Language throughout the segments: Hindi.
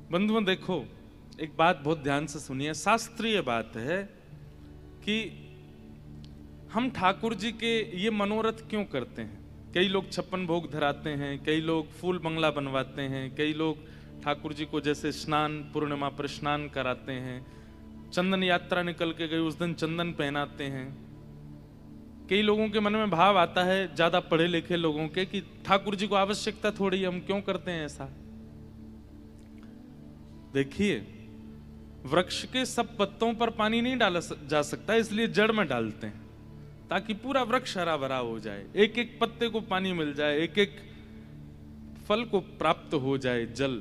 बंधुओं देखो, एक बात बहुत ध्यान से सुनिए। शास्त्रीय बात है कि हम ठाकुर जी के ये मनोरथ क्यों करते हैं। कई लोग 56 भोग धराते हैं, कई लोग फूल बंगला बनवाते हैं, कई लोग ठाकुर जी को जैसे स्नान पूर्णिमा पर स्नान कराते हैं, चंदन यात्रा निकल के गई उस दिन चंदन पहनाते हैं। कई लोगों के मन में भाव आता है, ज्यादा पढ़े लिखे लोगों के, कि ठाकुर जी को आवश्यकता थोड़ी है, हम क्यों करते हैं ऐसा। देखिए, वृक्ष के सब पत्तों पर पानी नहीं डाला जा सकता, इसलिए जड़ में डालते हैं ताकि पूरा वृक्ष हरा भरा हो जाए, एक एक पत्ते को पानी मिल जाए, एक एक फल को प्राप्त हो जाए जल।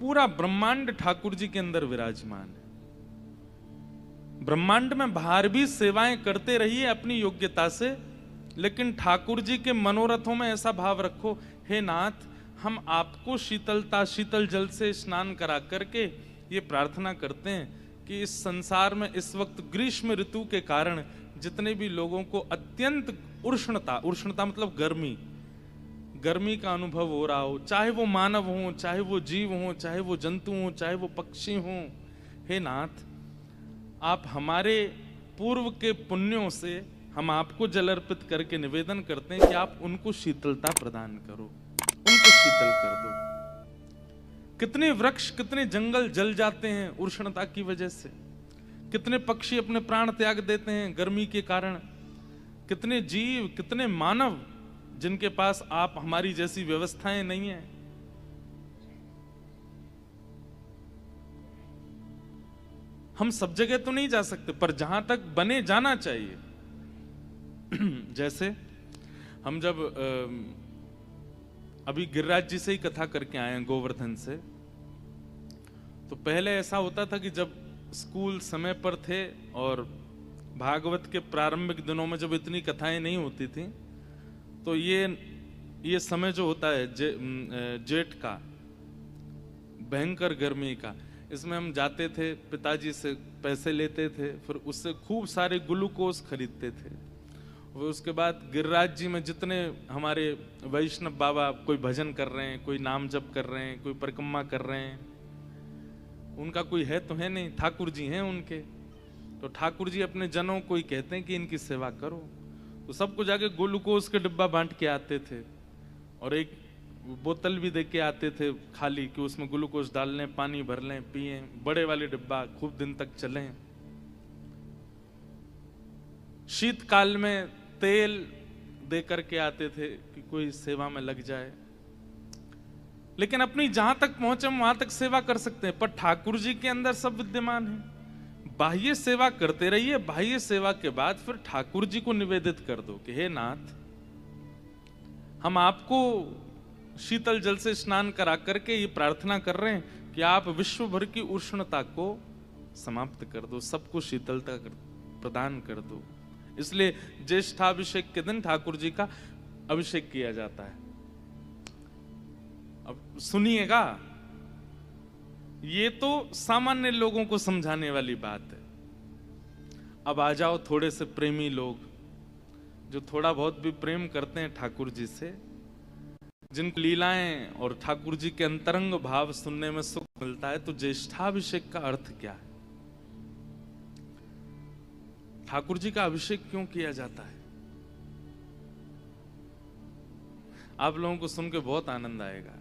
पूरा ब्रह्मांड ठाकुर जी के अंदर विराजमान है। ब्रह्मांड में बाहर भी सेवाएं करते रहिए अपनी योग्यता से, लेकिन ठाकुर जी के मनोरथों में ऐसा भाव रखो, हे नाथ, हम आपको शीतल जल से स्नान करा करके ये प्रार्थना करते हैं कि इस संसार में इस वक्त ग्रीष्म ऋतु के कारण जितने भी लोगों को अत्यंत उष्णता मतलब गर्मी का अनुभव हो रहा हो, चाहे वो मानव हो, चाहे वो जीव हो, चाहे वो जंतु हो, चाहे वो पक्षी हो, हे नाथ, आप हमारे पूर्व के पुण्यों से हम आपको जल अर्पित करके निवेदन करते हैं कि आप उनको शीतलता प्रदान करो, उनको शीतल कर दो। कितने वृक्ष, कितने जंगल जल जाते हैं उष्णता की वजह से, कितने पक्षी अपने प्राण त्याग देते हैं गर्मी के कारण, कितने जीव, कितने मानव जिनके पास आप हमारी जैसी व्यवस्थाएं नहीं है। हम सब जगह तो नहीं जा सकते, पर जहां तक बने जाना चाहिए। जैसे हम जब अभी गिरिराज जी से ही कथा करके आए हैं, गोवर्धन से, तो पहले ऐसा होता था कि जब स्कूल समय पर थे और भागवत के प्रारंभिक दिनों में जब इतनी कथाएं नहीं होती थी, तो ये समय जो होता है जेठ का, भयंकर गर्मी का, इसमें हम जाते थे, पिताजी से पैसे लेते थे, फिर उससे खूब सारे ग्लूकोज खरीदते थे। उसके बाद गिरिराज जी में जितने हमारे वैष्णव बाबा कोई भजन कर रहे हैं, कोई नाम जप कर रहे हैं, कोई परिक्रमा कर रहे हैं, उनका कोई है तो है नहीं, ठाकुर जी हैं उनके। तो ठाकुर जी अपने जनों को ही कहते हैं कि इनकी सेवा करो, तो सबको जाके ग्लूकोज के डिब्बा बांट के आते थे और एक बोतल भी दे के आते थे खाली, कि उसमें ग्लूकोज डाल लें, पानी भर लें, पिए, बड़े वाले डिब्बा, खूब दिन तक चलें। शीतकाल में तेल दे करके आते थे कि कोई सेवा में लग जाए। लेकिन अपनी जहां तक पहुंचे हम वहां तक सेवा कर सकते हैं, पर ठाकुर जी के अंदर सब विद्यमान है। बाह्य सेवा करते रहिए, बाह्य सेवा के बाद फिर ठाकुर जी को निवेदित कर दो कि हे नाथ, हम आपको शीतल जल से स्नान करा करके ये प्रार्थना कर रहे हैं कि आप विश्व भर की उष्णता को समाप्त कर दो, सबको शीतलता प्रदान कर दो। इसलिए ज्येष्ठाभिषेक के दिन ठाकुर जी का अभिषेक किया जाता है। अब सुनिएगा, ये तो सामान्य लोगों को समझाने वाली बात है। अब आ जाओ थोड़े से प्रेमी लोग, जो थोड़ा बहुत भी प्रेम करते हैं ठाकुर जी से, जिनको लीलाएं और ठाकुर जी के अंतरंग भाव सुनने में सुख मिलता है। तो ज्येष्ठाभिषेक का अर्थ क्या है? ठाकुर जी का अभिषेक क्यों किया जाता है? आप लोगों को सुन के बहुत आनंद आएगा।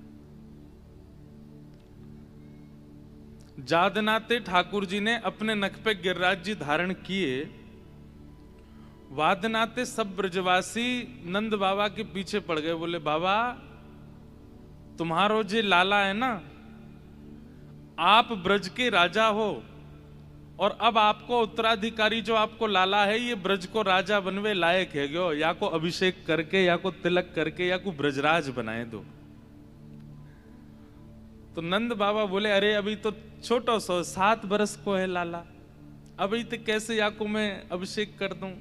जादनाते ठाकुर जी ने अपने नख पे गिरिराज जी धारण किए, वादनाते सब ब्रजवासी नंद बाबा के पीछे पड़ गए। बोले, बाबा तुम्हारो जे लाला है ना, आप ब्रज के राजा हो, और अब आपको उत्तराधिकारी जो आपको लाला है, ये ब्रज को राजा बनवे लायक है गयो, या को अभिषेक करके, या को तिलक करके, या को ब्रजराज बनाए दो। तो नंद बाबा बोले, अरे अभी तो छोटो सो 7 बरस को है लाला, अभी तो कैसे या को मैं अभिषेक कर दूं।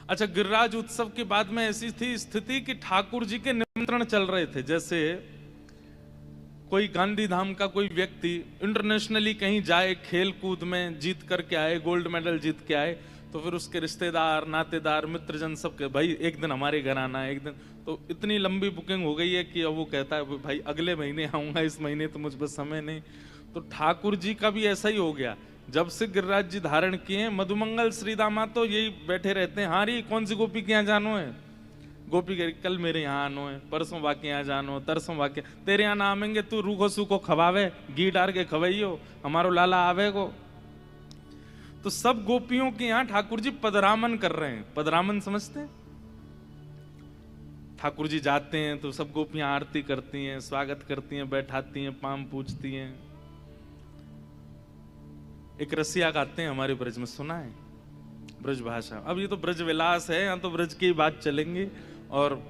अच्छा, गिरिराज उत्सव के बाद में ऐसी थी स्थिति कि ठाकुर जी के निमंत्रण चल रहे थे। जैसे कोई गांधीधाम का कोई व्यक्ति इंटरनेशनली कहीं जाए, खेल कूद में जीत करके आए, गोल्ड मेडल जीत के आए, तो फिर उसके रिश्तेदार, नातेदार, मित्रजन सब के भाई एक दिन हमारे घर आना है, एक दिन। तो इतनी लंबी बुकिंग हो गई है कि अब वो कहता है भाई अगले महीने आऊंगा, इस महीने तो मुझ पर समय नहीं। तो ठाकुर जी का भी ऐसा ही हो गया। जब से गिरिराज जी धारण किए हैं, मधुमंगल श्रीदामा तो यही बैठे रहते हैं, हाँ री कौन सी गोपी के यहाँ जानो है, गोपी कह कल मेरे यहाँ आनो है, परसों बाकी यहाँ जानो, तरसों बाकी तेरे यहाँ ना आवेंगे, तू रूखो सूखो खवावे, घी डार के खवाइयो, हमारो लाला आवे को। तो सब गोपियों के यहाँ ठाकुर जी पदरामन कर रहे हैं। पदरामन समझते हैं? ठाकुर जी जाते हैं तो सब गोपियां आरती करती हैं, स्वागत करती हैं, बैठाती हैं, पाम पूछती हैं। एक रसिया गाते हैं हमारे ब्रज में, सुना है? ब्रज भाषा। अब ये तो ब्रज विलास है, यहाँ तो ब्रज की बात चलेंगी, और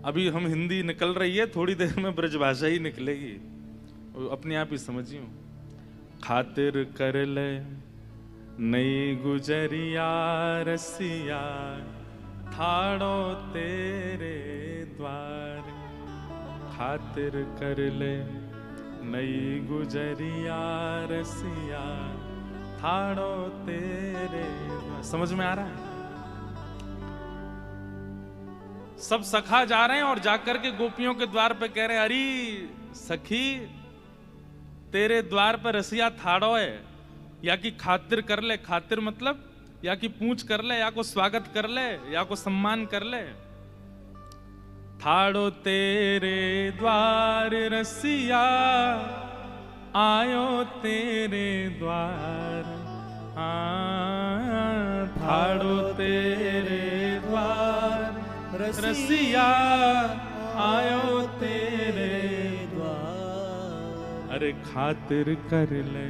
अभी हम हिंदी निकल रही है, थोड़ी देर में ब्रज भाषा ही निकलेगी, अपने आप ही समझियो। खातिर कर ले नई गुजरिया रसिया, ठाड़ो तेरे द्वार। खातिर कर ले नई गुजरिया रसिया, ठाड़ो तेरे द्वार। समझ में आ रहा है? सब सखा जा रहे हैं और जाकर के गोपियों के द्वार पे कह रहे हैं, अरे सखी तेरे द्वार पर रसिया ठाड़ो है, या कि खातिर कर ले। खातिर मतलब या कि पूछ कर ले, या को स्वागत कर ले, या को सम्मान कर ले। ठाड़ो तेरे द्वार रसिया, आयो तेरे द्वार। ठाड़ो तेरे द्वार रसिया, आयो तेरे द्वार। अरे खातिर कर ले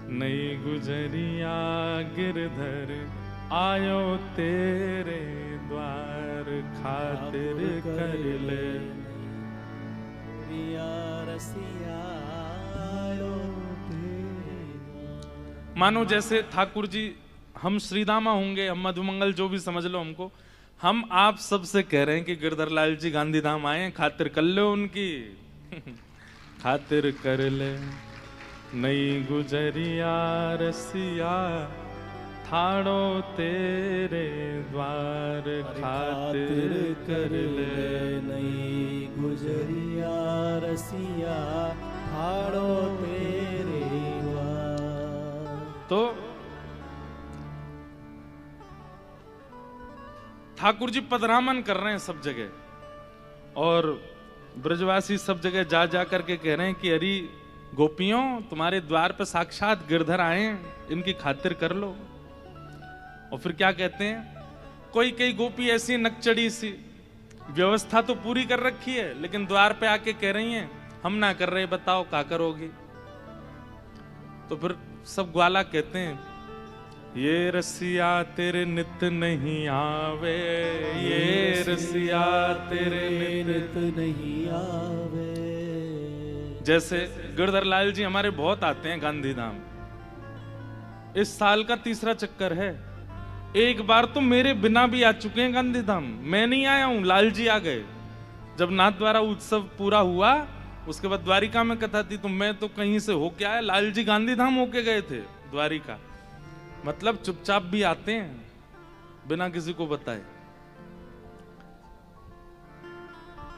नई गुजरिया गिरधर, आयो तेरे द्वार। खातिर कर ले रसिया, आयो तेरे द्वार। मानो जैसे ठाकुर जी, हम श्रीदामा होंगे, हम मधुमंगल, जो भी समझ लो हमको, हम आप सबसे कह रहे हैं कि गिरधर लाल जी गांधीधाम आए, खातिर कर लो उनकी। खातिर कर ले नई गुजरिया रसिया, ठाड़ो तेरे द्वार। खातिर कर ले नई गुजरिया रसिया, ठाड़ो तेरे द्वार। तो ठाकुर जी पदरामन कर रहे हैं सब जगह, और ब्रजवासी सब जगह जा जा करके कह रहे हैं कि अरे गोपियों, तुम्हारे द्वार पर साक्षात गिरधर आए, इनकी खातिर कर लो। और फिर क्या कहते हैं, कोई कई गोपी ऐसी नकचड़ी सी, व्यवस्था तो पूरी कर रखी है, लेकिन द्वार पे आके कह रही हैं हम ना कर रहे, बताओ क्या करोगी। तो फिर सब ग्वाला कहते हैं, ये रसिया तेरे नित नहीं आवे, ये रसिया तेरे नित नहीं आवे। जैसे गिरधर लाल जी हमारे बहुत आते हैं गांधीधाम, इस साल का तीसरा चक्कर है। एक बार तो मेरे बिना भी आ चुके हैं गांधीधाम, मैं नहीं आया हूं, लाल जी आ गए। जब नाथद्वारा उत्सव पूरा हुआ, उसके बाद द्वारिका में कथा थी, तो मैं तो कहीं से होके आया, लाल जी गांधीधाम होके गए थे द्वारिका। मतलब चुपचाप भी आते हैं बिना किसी को बताए।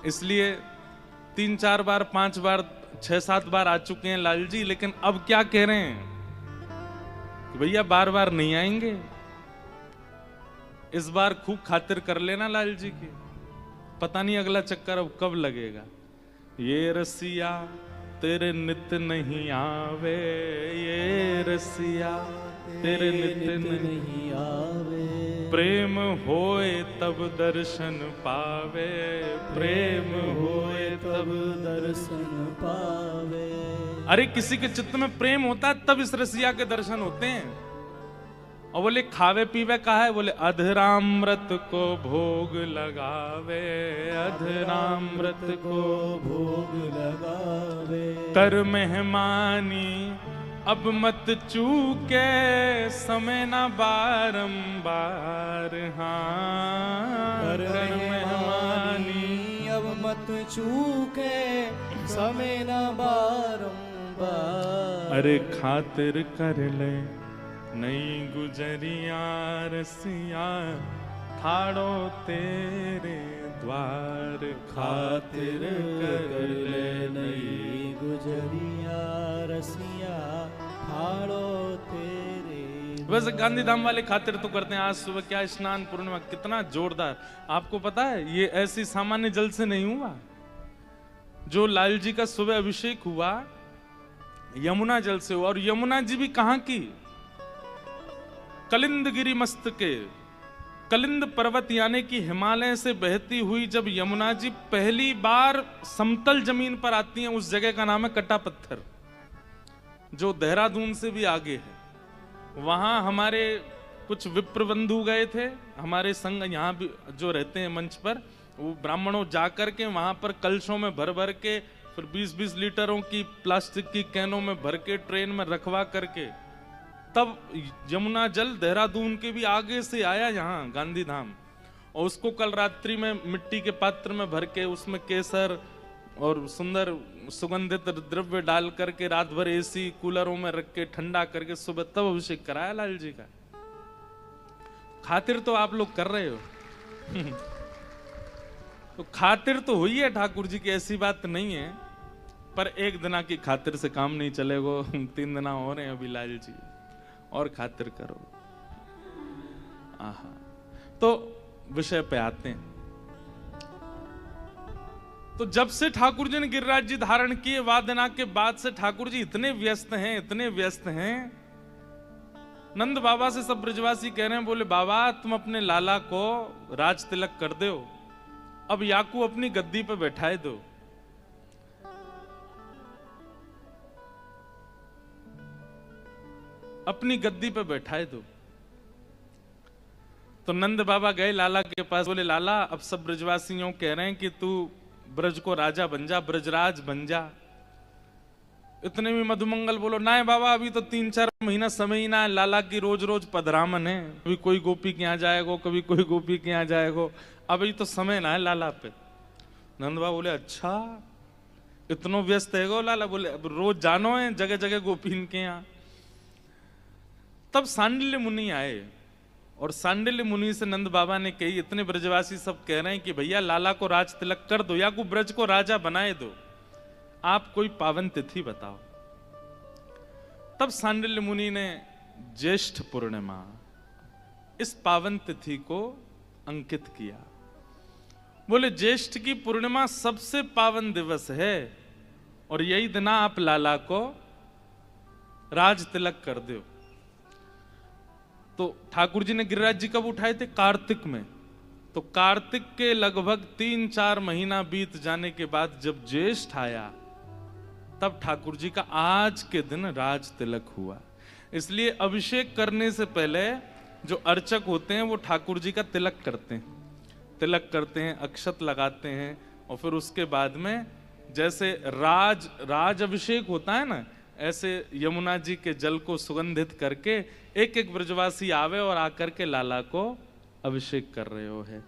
इसलिए 3 4 बार 5 बार 6 7 बार आ चुके हैं लाल जी, लेकिन अब क्या कह रहे हैं कि भैया बार बार नहीं आएंगे, इस बार खूब खातिर कर लेना लाल जी की। पता नहीं अगला चक्कर अब कब लगेगा। ये रसिया तेरे नित नहीं आवे, ये रसिया तेरे नित नहीं आवे। प्रेम होए तब दर्शन पावे, प्रेम होए तब दर्शन पावे। अरे किसी के चित्त में प्रेम होता है तब इस रसिया के दर्शन होते हैं। और बोले खावे पीवे का है, बोले अधरामृत को भोग लगावे, अधरामृत को भोग लगावे। कर मेहमानी अब मत चूके, समय ना बारंबार। हाँ कर मेहमानी अब मत चूके, समय ना बारंबार। अरे खातिर कर ले नई गुजरिया रसिया ठाड़ो तेरे द्वार खातिर कर ले नई गुजरिया रसिया ठाड़ो तेरे। वैसे गांधीधाम वाले खातिर तो करते हैं। आज सुबह क्या स्नान पूर्णिमा, कितना जोरदार। आपको पता है ये ऐसी सामान्य जल से नहीं हुआ। जो लाल जी का सुबह अभिषेक हुआ यमुना जल से हुआ। और यमुना जी भी कहां की? कलिंदगिरी मस्तके, कलिंद पर्वत यानी कि हिमालय से बहती हुई जब यमुना जी पहली बार समतल जमीन पर आती हैं, उस जगह का नाम है कटा पत्थर, जो देहरादून से भी आगे है। वहां हमारे कुछ विप्र बंधु गए थे, हमारे संग यहाँ भी जो रहते हैं मंच पर, वो ब्राह्मणों जाकर के वहां पर कलशों में भर भर के, फिर 20-20 लीटरों की प्लास्टिक की कैनों में भर के ट्रेन में रखवा करके, तब यमुना जल देहरादून के भी आगे से आया यहाँ गांधीधाम। और उसको कल रात्रि में मिट्टी के पात्र में भर के उसमें केसर और सुंदर सुगंधित द्रव्य डाल करके रात भर एसी कूलरों में रख के ठंडा करके सुबह तब अभिषेक कराया लाल जी का। खातिर तो आप लोग कर रहे हो तो खातिर तो हुई है ठाकुर जी की, ऐसी बात नहीं है। पर एक दिना की खातिर से काम नहीं चलेगा। 3 दिना हो रहे हैं अभी लाल जी, और खातिर करो। आहा, तो विषय पे आते हैं। तो जब से ठाकुर जी ने गिरिराज जी धारण किए वादना के बाद से ठाकुर जी इतने व्यस्त हैं, इतने व्यस्त हैं। नंद बाबा से सब ब्रजवासी कह रहे हैं, बोले बाबा तुम अपने लाला को राज तिलक कर दो, अब याकू अपनी गद्दी पे बैठाए दो। अपनी गद्दी पे बैठाए दो। तो नंद बाबा गए लाला के पास, बोले लाला अब सब ब्रजवासियों कह रहे हैं कि तू ब्रज को राजा बन जा, ब्रजराज बन जा। इतने में मधुमंगल बोलो ना बाबा अभी तो 3-4 महीना समय ही ना है, लाला की रोज रोज पधरामन है, कभी कोई गोपी के यहाँ जाएगो, कभी कोई गोपी के यहाँ जाएगो, अभी तो समय ना है लाला पे। नंद बाबा बोले अच्छा इतनो व्यस्त है गो लाला? बोले अब रोज जानो है जगह जगह गोपीन के यहाँ। तब सांडिल्य मुनि आए और सांडिल्य मुनि से नंद बाबा ने कही, इतने ब्रजवासी सब कह रहे हैं कि भैया लाला को राज तिलक कर दो या को ब्रज को राजा बनाए दो, आप कोई पावन तिथि बताओ। तब सांडिल्य मुनि ने ज्येष्ठ पूर्णिमा इस पावन तिथि को अंकित किया। बोले ज्येष्ठ की पूर्णिमा सबसे पावन दिवस है और यही दिन आप लाला को राज तिलक कर दो। तो ठाकुर जी ने गिरिराज जी कब उठाए थे? कार्तिक में। तो कार्तिक के लगभग 3-4 महीना बीत जाने के बाद जब ज्येष्ठ आया तब ठाकुर जी का आज के दिन राज तिलक हुआ। इसलिए अभिषेक करने से पहले जो अर्चक होते हैं वो ठाकुर जी का तिलक करते हैं, अक्षत लगाते हैं और फिर उसके बाद में जैसे राज अभिषेक होता है ना, ऐसे यमुना जी के जल को सुगंधित करके एक एक ब्रजवासी आवे और आकर के लाला को अभिषेक कर रहे हो है।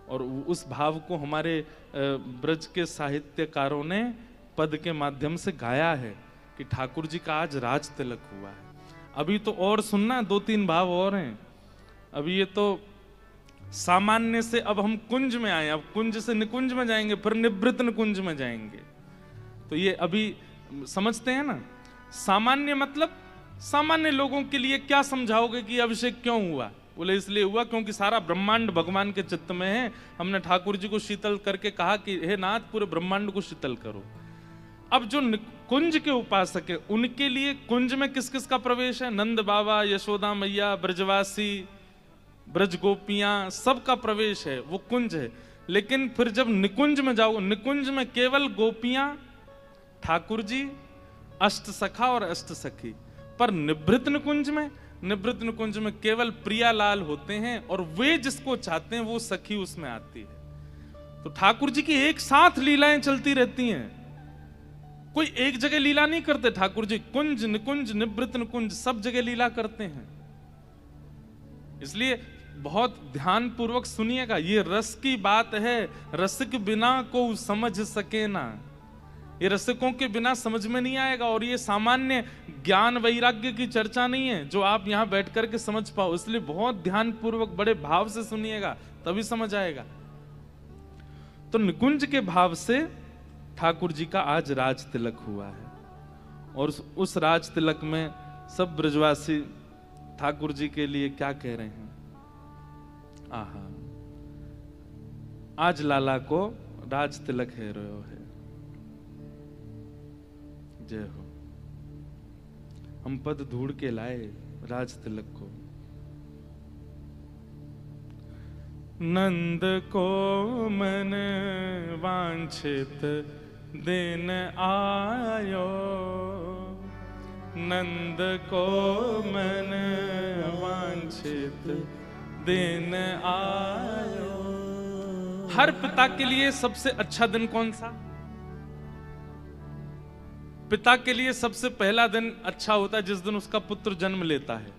और उस भाव को हमारे ब्रज के साहित्यकारों ने पद के माध्यम से गाया है कि ठाकुर जी का आज राज तिलक हुआ है। अभी तो और सुनना 2-3 भाव और हैं। अभी ये तो सामान्य से अब हम कुंज में आए, अब कुंज से निकुंज में जाएंगे, फिर निवृत्त निकुंज में जाएंगे। तो ये अभी समझते हैं ना, सामान्य मतलब सामान्य लोगों के लिए क्या समझाओगे कि अभिषेक क्यों हुआ? बोले इसलिए हुआ क्योंकि सारा ब्रह्मांड भगवान के चित्त में है। हमने ठाकुर जी को शीतल करके कहा कि हे नाथ पूरे ब्रह्मांड को शीतल करो। अब जो कुंज के उपासक है उनके लिए कुंज में किस किस का प्रवेश है? नंद बाबा, यशोदा मैया, ब्रजवासी, ब्रज गोपियां, सबका प्रवेश है, वो कुंज है। लेकिन फिर जब निकुंज में जाओ, निकुंज में केवल गोपियां, ठाकुर जी, अष्ट सखा और अष्ट सखी। पर निवृत्त निकुंज में केवल प्रियालाल होते हैं और वे जिसको चाहते हैं वो सखी उसमें आती है। तो ठाकुर जी की एक साथ लीलाएं चलती रहती हैं, कोई एक जगह लीला नहीं करते ठाकुर जी। कुंज निकुंज निवृत्त निकुंज सब जगह लीला करते हैं। इसलिए बहुत ध्यान पूर्वक सुनिएगा, ये रस की बात है, रसिक बिना को समझ सके ना। ये रसिकों के बिना समझ में नहीं आएगा। और ये सामान्य ज्ञान वैराग्य की चर्चा नहीं है जो आप यहां बैठ करके समझ पाओ, इसलिए बहुत ध्यान पूर्वक बड़े भाव से सुनिएगा, तभी समझ आएगा। तो निकुंज के भाव से ठाकुर जी का आज राज तिलक हुआ है, और उस राज तिलक में सब ब्रजवासी ठाकुर जी के लिए क्या कह रहे हैं। आहा, आज लाला को राज तिलक है रहो है। जय हो। हम पद ढूंढ के लाए राज तिलक को। नंद को मन वांछित दिन आयो, नंद को मन वांछित दिन आयो। हर पिता के लिए सबसे अच्छा दिन कौन सा? पिता के लिए सबसे पहला दिन अच्छा होता है जिस दिन उसका पुत्र जन्म लेता है।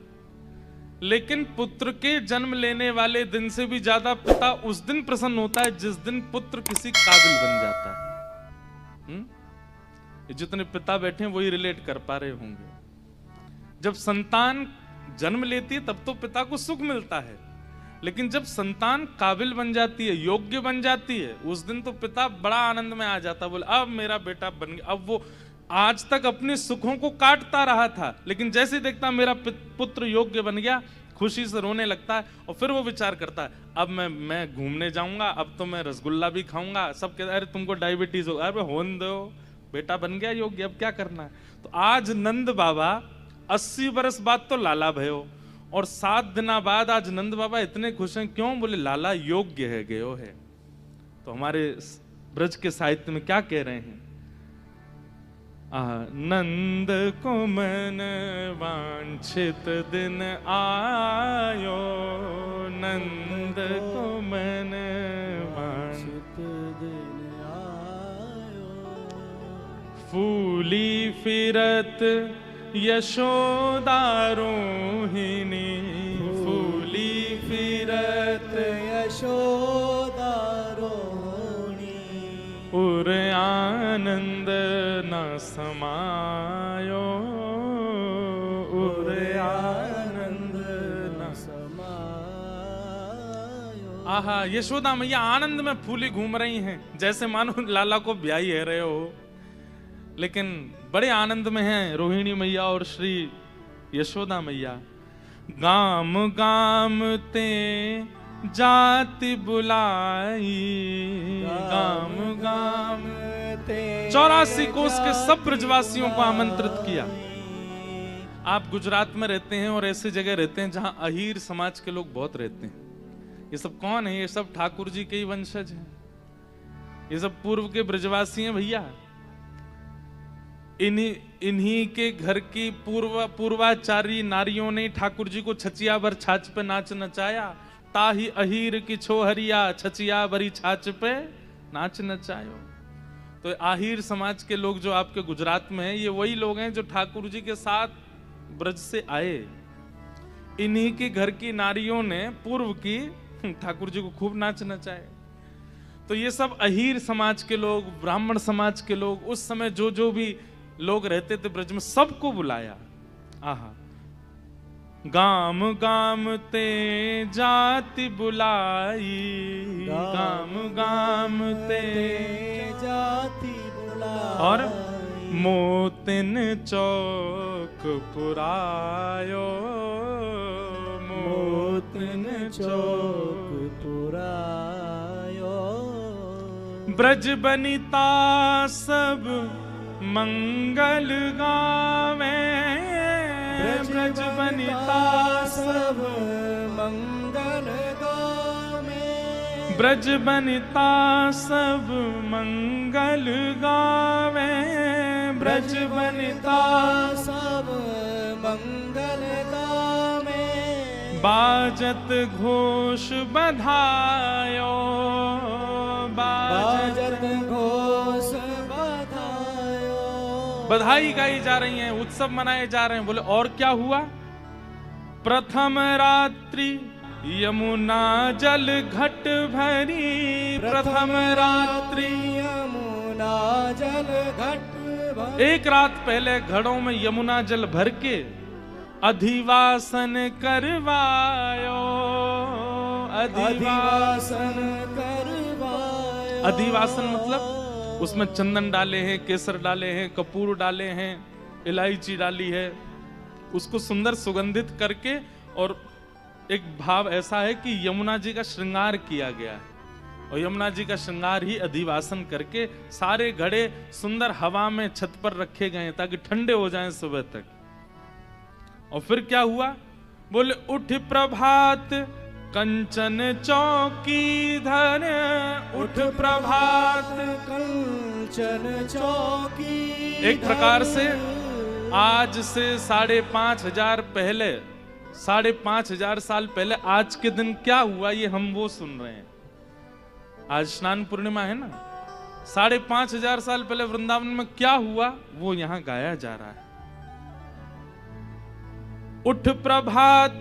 लेकिन पुत्र के जन्म लेने वाले दिन से भी ज्यादा पिता उस दिन प्रसन्न होता है जिस दिन पुत्र किसी काबिल बन जाता है। जितने पिता बैठे हैं वही रिलेट कर पा रहे होंगे। जब संतान जन्म लेती है तब तो पिता को सुख मिलता है, लेकिन जब संतान काबिल बन जाती है, योग्य बन जाती है, उस दिन तो पिता बड़ा आनंद में आ जाता है। बोले अब मेरा बेटा बन गया। अब वो आज तक अपने सुखों को काटता रहा था, लेकिन जैसे देखता मेरा पुत्र योग्य बन गया, खुशी से रोने लगता है। और फिर वो विचार करता है अब मैं घूमने जाऊंगा, अब तो मैं रसगुल्ला भी खाऊंगा। सब कहते अरे तुमको डायबिटीज हो, अरे होने दो, बेटा बन गया योग्य, अब क्या करना है। तो आज नंद बाबा 80 बरस बाद तो लाला भयो, और 7 दिन बाद आज नंद बाबा इतने खुश हैं। क्यों? बोले लाला योग्य है, गयो है। तो हमारे ब्रज के साहित्य में क्या कह रहे हैं? नंद को मन वांछित दिन आयो, नंद को मन वांछित दिन आयो। फूली फिरत यशोदा रोहिणी, फूली फिरत यशोदा रोहिणी। उर आनंद न समायो, उर आनंद न समायो। आहा, यशोदा मैया आनंद में फूली घूम रही हैं, जैसे मानो लाला को ब्याही है रहे हो, लेकिन बड़े आनंद में हैं रोहिणी मैया और श्री यशोदा मैया। गाम गाम ते जाति बुलाई, गाम गाम ते 84 कोस के सब ब्रजवासियों को आमंत्रित किया। आप गुजरात में रहते हैं और ऐसी जगह रहते हैं जहां अहीर समाज के लोग बहुत रहते हैं। ये सब कौन है? ये सब ठाकुर जी के ही वंशज हैं। ये सब पूर्व के ब्रजवासी हैं भैया। इन्हीं के घर की पूर्वाचारी नारियों ने ठाकुर जी को छचिया भर छाछ पे नाच नचाया। ताही अहीर की छोहरिया, छचिया भरी छाछ पे नाच नचायो। तो आहिर समाज के लोग जो आपके गुजरात में हैं, ये वही लोग हैं जो ठाकुर जी के साथ ब्रज से आए। इन्हीं के घर की नारियों ने पूर्व की ठाकुर जी को खूब नाच नचाए। तो ये सब अहीर समाज के लोग, ब्राह्मण समाज के लोग, उस समय जो भी लोग रहते थे ब्रज में, सबको बुलाया। आहा, गाम गाम ते जाति बुलाई, गाम गाम ते जाति बुलाई। और मोतिन चौक पुरायो, मोतिन चौक पुरायो। ब्रज बनिता सब मंगल गावे, ब्रज बनिता सब मंगल गावे। ब्रज बनिता सब मंगल गावे, ब्रज बनिता सब मंगल गावे। बाजत घोष बधायो, बाजत घोष बधाई गाई जा रही हैं, उत्सव मनाए जा रहे हैं। बोले और क्या हुआ? प्रथम रात्रि यमुना जल घट भरी, प्रथम रात्रि यमुना यमुना जल घट भर। एक रात पहले घड़ों में यमुना जल भर के अधिवासन करवायो। अधिवासन करवायो। अधिवासन मतलब उसमें चंदन डाले हैं, केसर डाले हैं, कपूर डाले हैं, इलायची डाली है, उसको सुंदर सुगंधित करके, और एक भाव ऐसा है कि यमुना जी का श्रृंगार किया गया है, और यमुना जी का श्रृंगार ही अधिवासन करके सारे घड़े सुंदर हवा में छत पर रखे गए ताकि ठंडे हो जाएं सुबह तक। और फिर क्या हुआ, बोले उठ प्रभात कंचन चौकी धर। उठ प्रभात कंचन चौकी। एक प्रकार से आज से 5,500 पहले, 5,500 साल पहले आज के दिन क्या हुआ ये हम वो सुन रहे हैं। आज स्नान पूर्णिमा है ना, 5,500 साल पहले वृंदावन में क्या हुआ वो यहां गाया जा रहा है। उठ प्रभात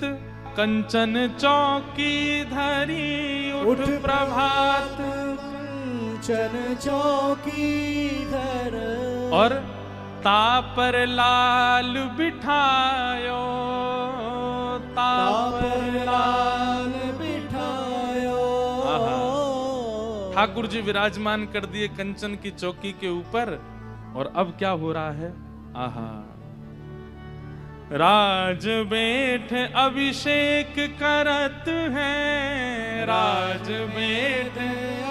कंचन चौकी धरी। उठ प्रभात कंचन चौकी धर। और तापर लाल बिठायो। तापर लाल बिठायो। ठाकुर जी विराजमान कर दिए कंचन की चौकी के ऊपर। और अब क्या हो रहा है, आहा, राज बैठ अभिषेक करत हैं। राज बैठ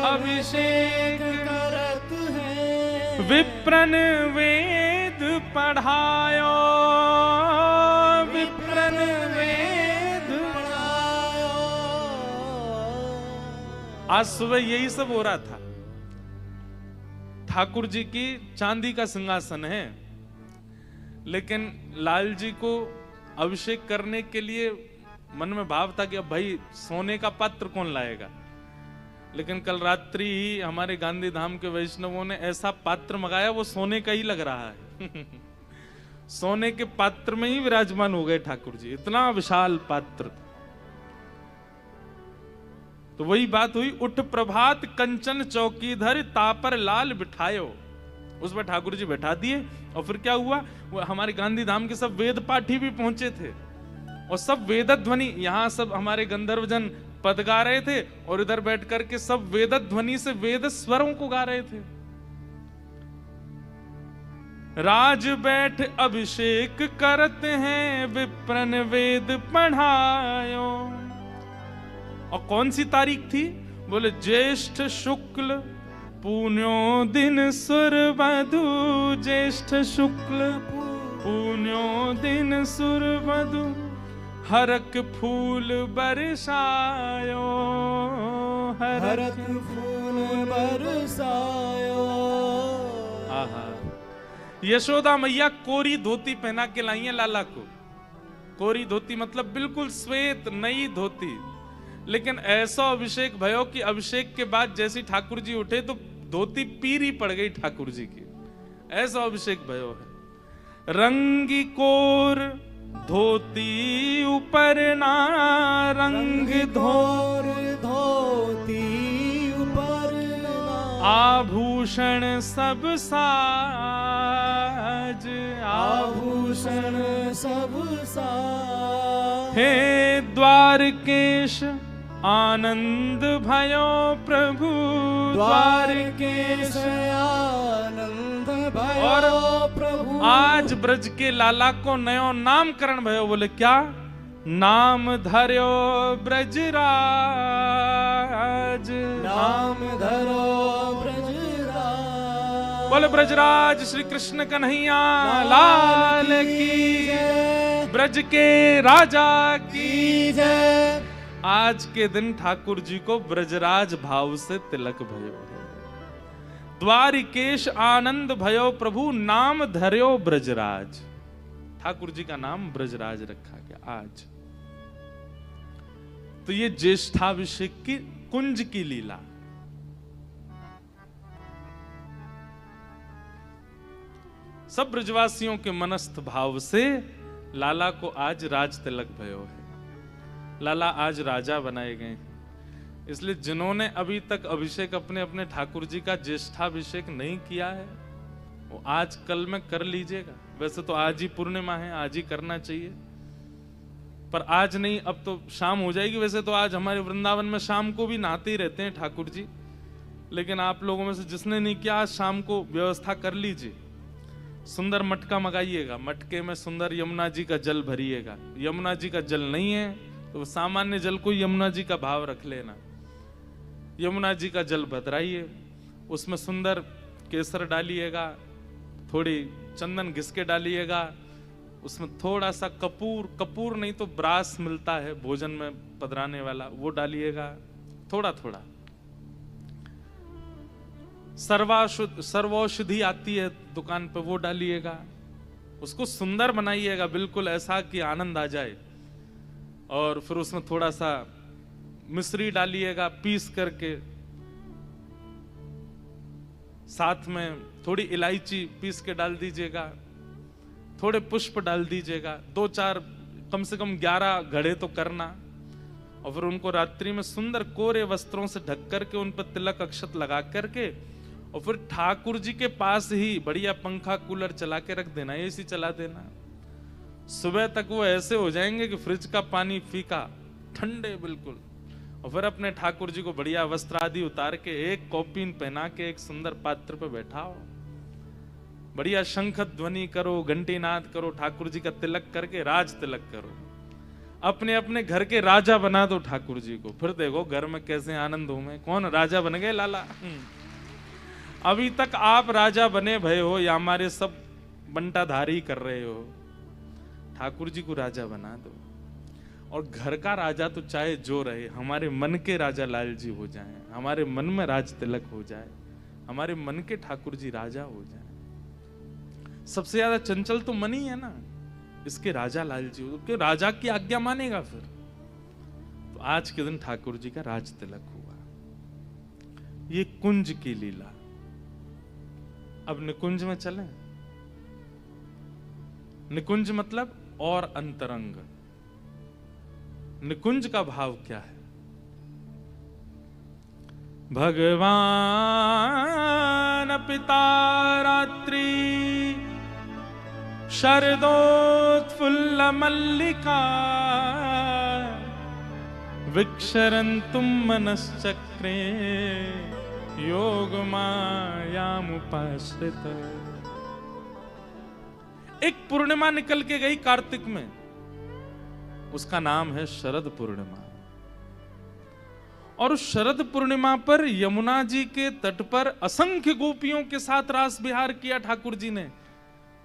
अभिषेक करत हैं। विप्रन वेद पढ़ायो। विप्रन वेद पढ़ायो। आज सुबह यही सब हो रहा था। ठाकुर जी की चांदी का सिंहासन है, लेकिन लाल जी को अभिषेक करने के लिए मन में भाव था कि अब भाई सोने का पात्र कौन लाएगा। लेकिन कल रात्रि ही हमारे गांधी धाम के वैष्णवों ने ऐसा पात्र मंगाया, वो सोने का ही लग रहा है। सोने के पात्र में ही विराजमान हो गए ठाकुर जी, इतना विशाल पात्र। तो वही बात हुई, उठ प्रभात कंचन चौकीधर तापर लाल बिठायो। उस पर ठाकुर जी बैठा दिए। और फिर क्या हुआ, वो हमारे गांधी धाम के सब वेद पाठी भी पहुंचे थे, और सब वेद ध्वनि, यहां सब हमारे गंधर्वजन पद गा रहे थे, और इधर बैठ करके सब वेद ध्वनि से वेद स्वरों को गा रहे थे। राज बैठ अभिषेक करते हैं, विप्रन वेद पढ़ायो। और कौन सी तारीख थी, बोले ज्येष्ठ शुक्ल पुण्यो दिन सुरवधु। ज्येष्ठ शुक्ल पुण्यो दिन सुरवधु। हरक फूल बरसायो। हरक फूल बरसायो। आहा, यशोदा मैया कोरी धोती पहना के लाई है लाला को। कोरी धोती मतलब बिल्कुल श्वेत नई धोती। लेकिन ऐसा अभिषेक भयो कि अभिषेक के बाद जैसे ठाकुर जी उठे तो धोती पीरी पड़ गई ठाकुर जी की, ऐसा अभिषेक भयो है। रंगी कोर धोती ऊपर ना। रंग धोर धोती ऊपर ना। आभूषण सब साज। आभूषण सब साज। हे द्वारकेश आनंद भयो प्रभु। द्वारकेश आनंद भयो और प्रभु। आज ब्रज के लाला को नयो नामकरण भयो। बोले क्या नाम धर्यो ब्रजराज। नाम धरो ब्रजराज। बोले ब्रजराज श्री कृष्ण कन्हैया लाल की जय। ब्रज के राजा की जय। आज के दिन ठाकुर जी को ब्रजराज भाव से तिलक भयो है। द्वारिकेश आनंद भयो प्रभु, नाम धर्यो ब्रजराज। ठाकुर जी का नाम ब्रजराज रखा गया आज। तो ये ज्येष्ठाभिषेक की कुंज की लीला। सब ब्रजवासियों के मनस्थ भाव से लाला को आज राज तिलक भयो है। लाला आज राजा बनाए गए। इसलिए जिन्होंने अभी तक अभिषेक अपने अपने ठाकुर जी का ज्येष्ठाभिषेक नहीं किया है वो आज कल में कर लीजिएगा। वैसे तो आज ही पूर्णिमा है, आज ही करना चाहिए, पर आज नहीं, अब तो शाम हो जाएगी। वैसे तो आज हमारे वृंदावन में शाम को भी नहाते ही रहते हैं ठाकुर जी, लेकिन आप लोगों में से जिसने नहीं किया आज शाम को व्यवस्था कर लीजिए। सुंदर मटका मंगाइएगा, मटके में सुंदर यमुना जी का जल भरिएगा। यमुना जी का जल नहीं है तो सामान्य जल को यमुना जी का भाव रख लेना। यमुना जी का जल भराइए, उसमें सुंदर केसर डालिएगा, थोड़ी चंदन घिस के डालिएगा, उसमें थोड़ा सा कपूर, कपूर नहीं तो ब्रास मिलता है भोजन में पधराने वाला, वो डालिएगा थोड़ा थोड़ा। सर्वौषधि आती है दुकान पे, वो डालिएगा। उसको सुंदर बनाइएगा, बिल्कुल ऐसा कि आनंद आ जाए। और फिर उसमें थोड़ा सा मिश्री डालिएगा पीस करके, साथ में थोड़ी इलायची पीस के डाल दीजिएगा, थोड़े पुष्प डाल दीजिएगा, 2-4 कम से कम 11 घड़े तो करना। और फिर उनको रात्रि में सुंदर कोरे वस्त्रों से ढक करके उन पर तिलक अक्षत लगा करके और फिर ठाकुर जी के पास ही बढ़िया पंखा कूलर चला के रख देना, एसी चला देना। सुबह तक वो ऐसे हो जाएंगे कि फ्रिज का पानी फीका, ठंडे बिल्कुल। और फिर अपने ठाकुर जी को बढ़िया वस्त्र आदि उतार के एक कौपीन पहना के एक सुंदर पात्र पे बैठाओ, बढ़िया शंख ध्वनि करो, घंटी नाद करो, ठाकुर जी का तिलक करके राज तिलक करो। अपने अपने घर के राजा बना दो ठाकुर जी को, फिर देखो घर में कैसे आनंद हो। में कौन राजा बन गए लाला? अभी तक आप राजा बने भय हो या हमारे सब बंटाधारी कर रहे हो? ठाकुर जी को राजा बना दो। और घर का राजा तो चाहे जो रहे, हमारे मन के राजा लाल जी हो जाएं, हमारे मन में राज तिलक हो जाए, हमारे मन के ठाकुर जी राजा हो जाए। सबसे ज्यादा चंचल तो मन ही है ना, इसके राजा लाल जी हो, क्यों राजा की आज्ञा मानेगा फिर। तो आज के दिन ठाकुर जी का राज तिलक हुआ। ये कुंज की लीला। अब निकुंज में चलें। निकुंज मतलब और अंतरंग। निकुंज का भाव क्या है? भगवान पिता रात्रि शरदोत्फुल्ल मल्लिका विक्षरन्तुम मनश्चक्रे योग मायामुपाश्रित। एक पूर्णिमा निकल के गई कार्तिक में, उसका नाम है शरद पूर्णिमा। और उस शरद पूर्णिमा पर यमुना जी के तट पर असंख्य गोपियों के साथ रास विहार किया ठाकुर जी ने।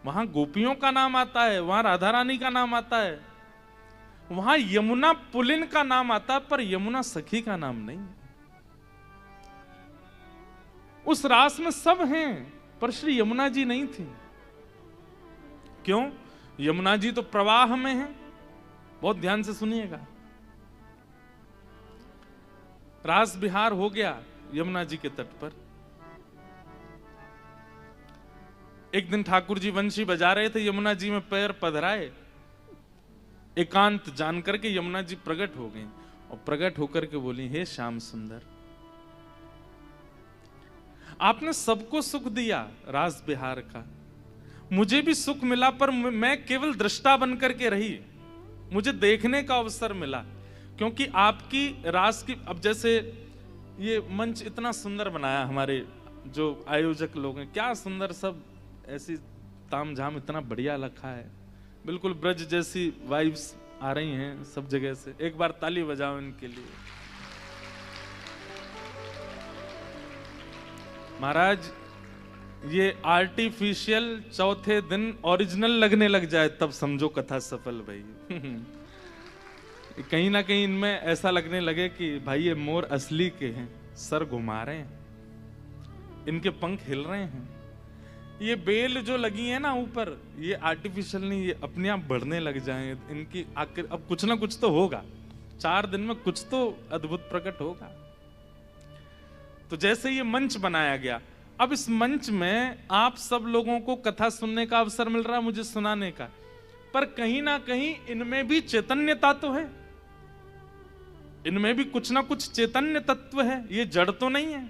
वहां गोपियों का नाम आता है, वहां राधा रानी का नाम आता है, वहां यमुना पुलिन का नाम आता है, पर यमुना सखी का नाम नहीं। उस रास में सब हैं, पर श्री यमुना जी नहीं थी। क्यों? यमुना जी तो प्रवाह में है। बहुत ध्यान से सुनिएगा। रास विहार हो गया यमुना जी के तट पर। एक दिन ठाकुर जी वंशी बजा रहे थे, यमुना जी में पैर पधराए, एकांत जान करके यमुना जी प्रकट हो गई और प्रकट होकर के बोली, हे श्याम सुंदर, आपने सबको सुख दिया रास विहार का, मुझे भी सुख मिला, पर मैं केवल दृष्टा बनकर के रही, मुझे देखने का अवसर मिला। क्योंकि आपकी रास की, अब जैसे ये मंच इतना सुंदर बनाया हमारे जो आयोजक लोग हैं, क्या सुंदर, सब ऐसी तामझाम इतना बढ़िया रखा है, बिल्कुल ब्रज जैसी वाइब्स आ रही हैं सब जगह से। एक बार ताली बजाओ इनके लिए। महाराज, ये आर्टिफिशियल चौथे दिन ओरिजिनल लगने लग जाए तब समझो कथा सफल भाई। कहीं ना कहीं इनमें ऐसा लगने लगे कि भाई ये मोर असली के हैं, सर घुमा रहे हैं, इनके पंख हिल रहे हैं। ये बेल जो लगी है ना ऊपर, ये आर्टिफिशियल नहीं, ये अपने आप बढ़ने लग जाएं इनकी आखिर। अब कुछ ना कुछ तो होगा, 4 दिन में कुछ तो अद्भुत प्रकट होगा। तो जैसे ये मंच बनाया गया, अब इस मंच में आप सब लोगों को कथा सुनने का अवसर मिल रहा है, मुझे सुनाने का, पर कहीं ना कहीं इनमें भी चैतन्यता तो है। इनमें भी कुछ ना कुछ चैतन्य तत्व है, ये जड़ तो नहीं है।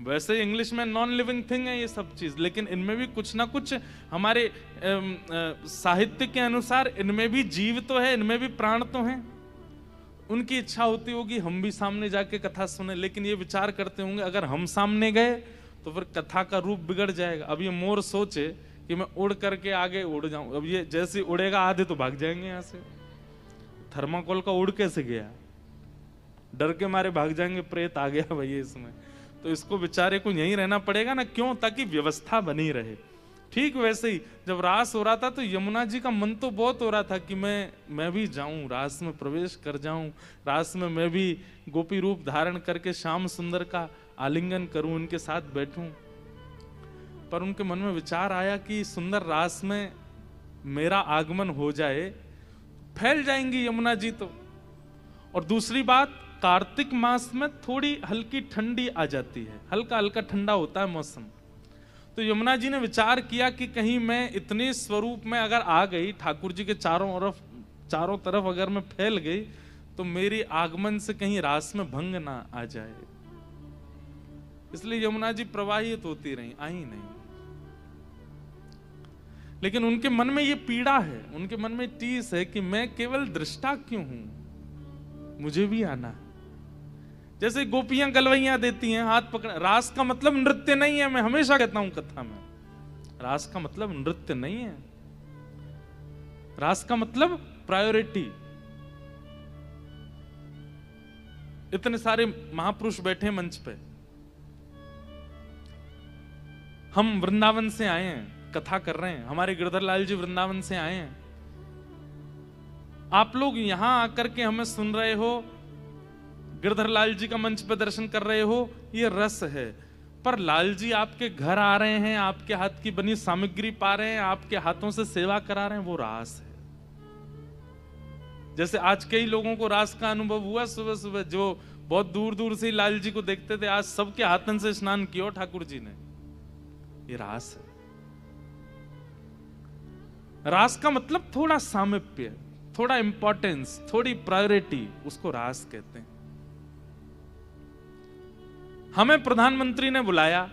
वैसे इंग्लिश में नॉन लिविंग थिंग है ये सब चीज, लेकिन इनमें भी कुछ ना कुछ, हमारे साहित्य के अनुसार इनमें भी जीव तो है, इनमें भी प्राण तो है। उनकी इच्छा होती होगी हम भी सामने जाके कथा सुने, लेकिन ये विचार करते होंगे अगर हम सामने गए तो फिर कथा का रूप बिगड़ जाएगा। अब ये मोर सोचे कि मैं उड़ करके आगे उड़ जाऊं, अब ये जैसे उड़ेगा आधे तो भाग जाएंगे यहां से। थर्माकोल का उड़ कैसे गया, डर के मारे भाग जाएंगे, प्रेत आ गया भैया इसमें, तो इसको बेचारे को यहीं रहना पड़ेगा ना, क्यों, ताकि व्यवस्था बनी रहे। ठीक वैसे ही जब रास हो रहा था तो यमुना जी का मन तो बहुत हो रहा था कि मैं भी जाऊं, रास में प्रवेश कर जाऊं, रास में मैं भी गोपी रूप धारण करके श्याम सुंदर का आलिंगन करूं, उनके साथ बैठूं। पर उनके मन में विचार आया कि सुंदर रास में मेरा आगमन हो जाए, फैल जाएंगी यमुना जी तो। और दूसरी बात, कार्तिक मास में थोड़ी हल्की ठंडी आ जाती है, हल्का हल्का ठंडा होता है मौसम। तो यमुना जी ने विचार किया कि कहीं मैं इतने स्वरूप में अगर आ गई, ठाकुर जी के चारों तरफ अगर मैं फैल गई, तो मेरी आगमन से कहीं रास में भंग ना आ जाए। इसलिए यमुना जी प्रवाहित होती रही, आई नहीं। लेकिन उनके मन में ये पीड़ा है, उनके मन में टीस है कि मैं केवल दृष्टा क्यों हूं, मुझे भी आना है। जैसे गोपियां गलवैया देती हैं, हाथ पकड़, रास का मतलब नृत्य नहीं है। मैं हमेशा कहता हूं कथा में, रास का मतलब नृत्य नहीं है, रास का मतलब प्रायोरिटी। इतने सारे महापुरुष बैठे मंच पे, हम वृंदावन से आए हैं, कथा कर रहे हैं, हमारे गिरधर लाल जी वृंदावन से आए हैं, आप लोग यहां आकर के हमें सुन रहे हो, गिरधर लाल जी का मंच पे दर्शन कर रहे हो, ये रस है। पर लाल जी आपके घर आ रहे हैं, आपके हाथ की बनी सामग्री पा रहे हैं, आपके हाथों से सेवा करा रहे हैं, वो रास है। जैसे आज कई लोगों को रास का अनुभव हुआ, सुबह सुबह जो बहुत दूर दूर से लाल जी को देखते थे, आज सबके हाथन से स्नान किया ठाकुर जी ने, ये रास है। रास का मतलब थोड़ा सामिप्य, थोड़ा इंपॉर्टेंस, थोड़ी प्रायोरिटी, उसको रास कहते हैं। हमें प्रधानमंत्री ने बुलाया,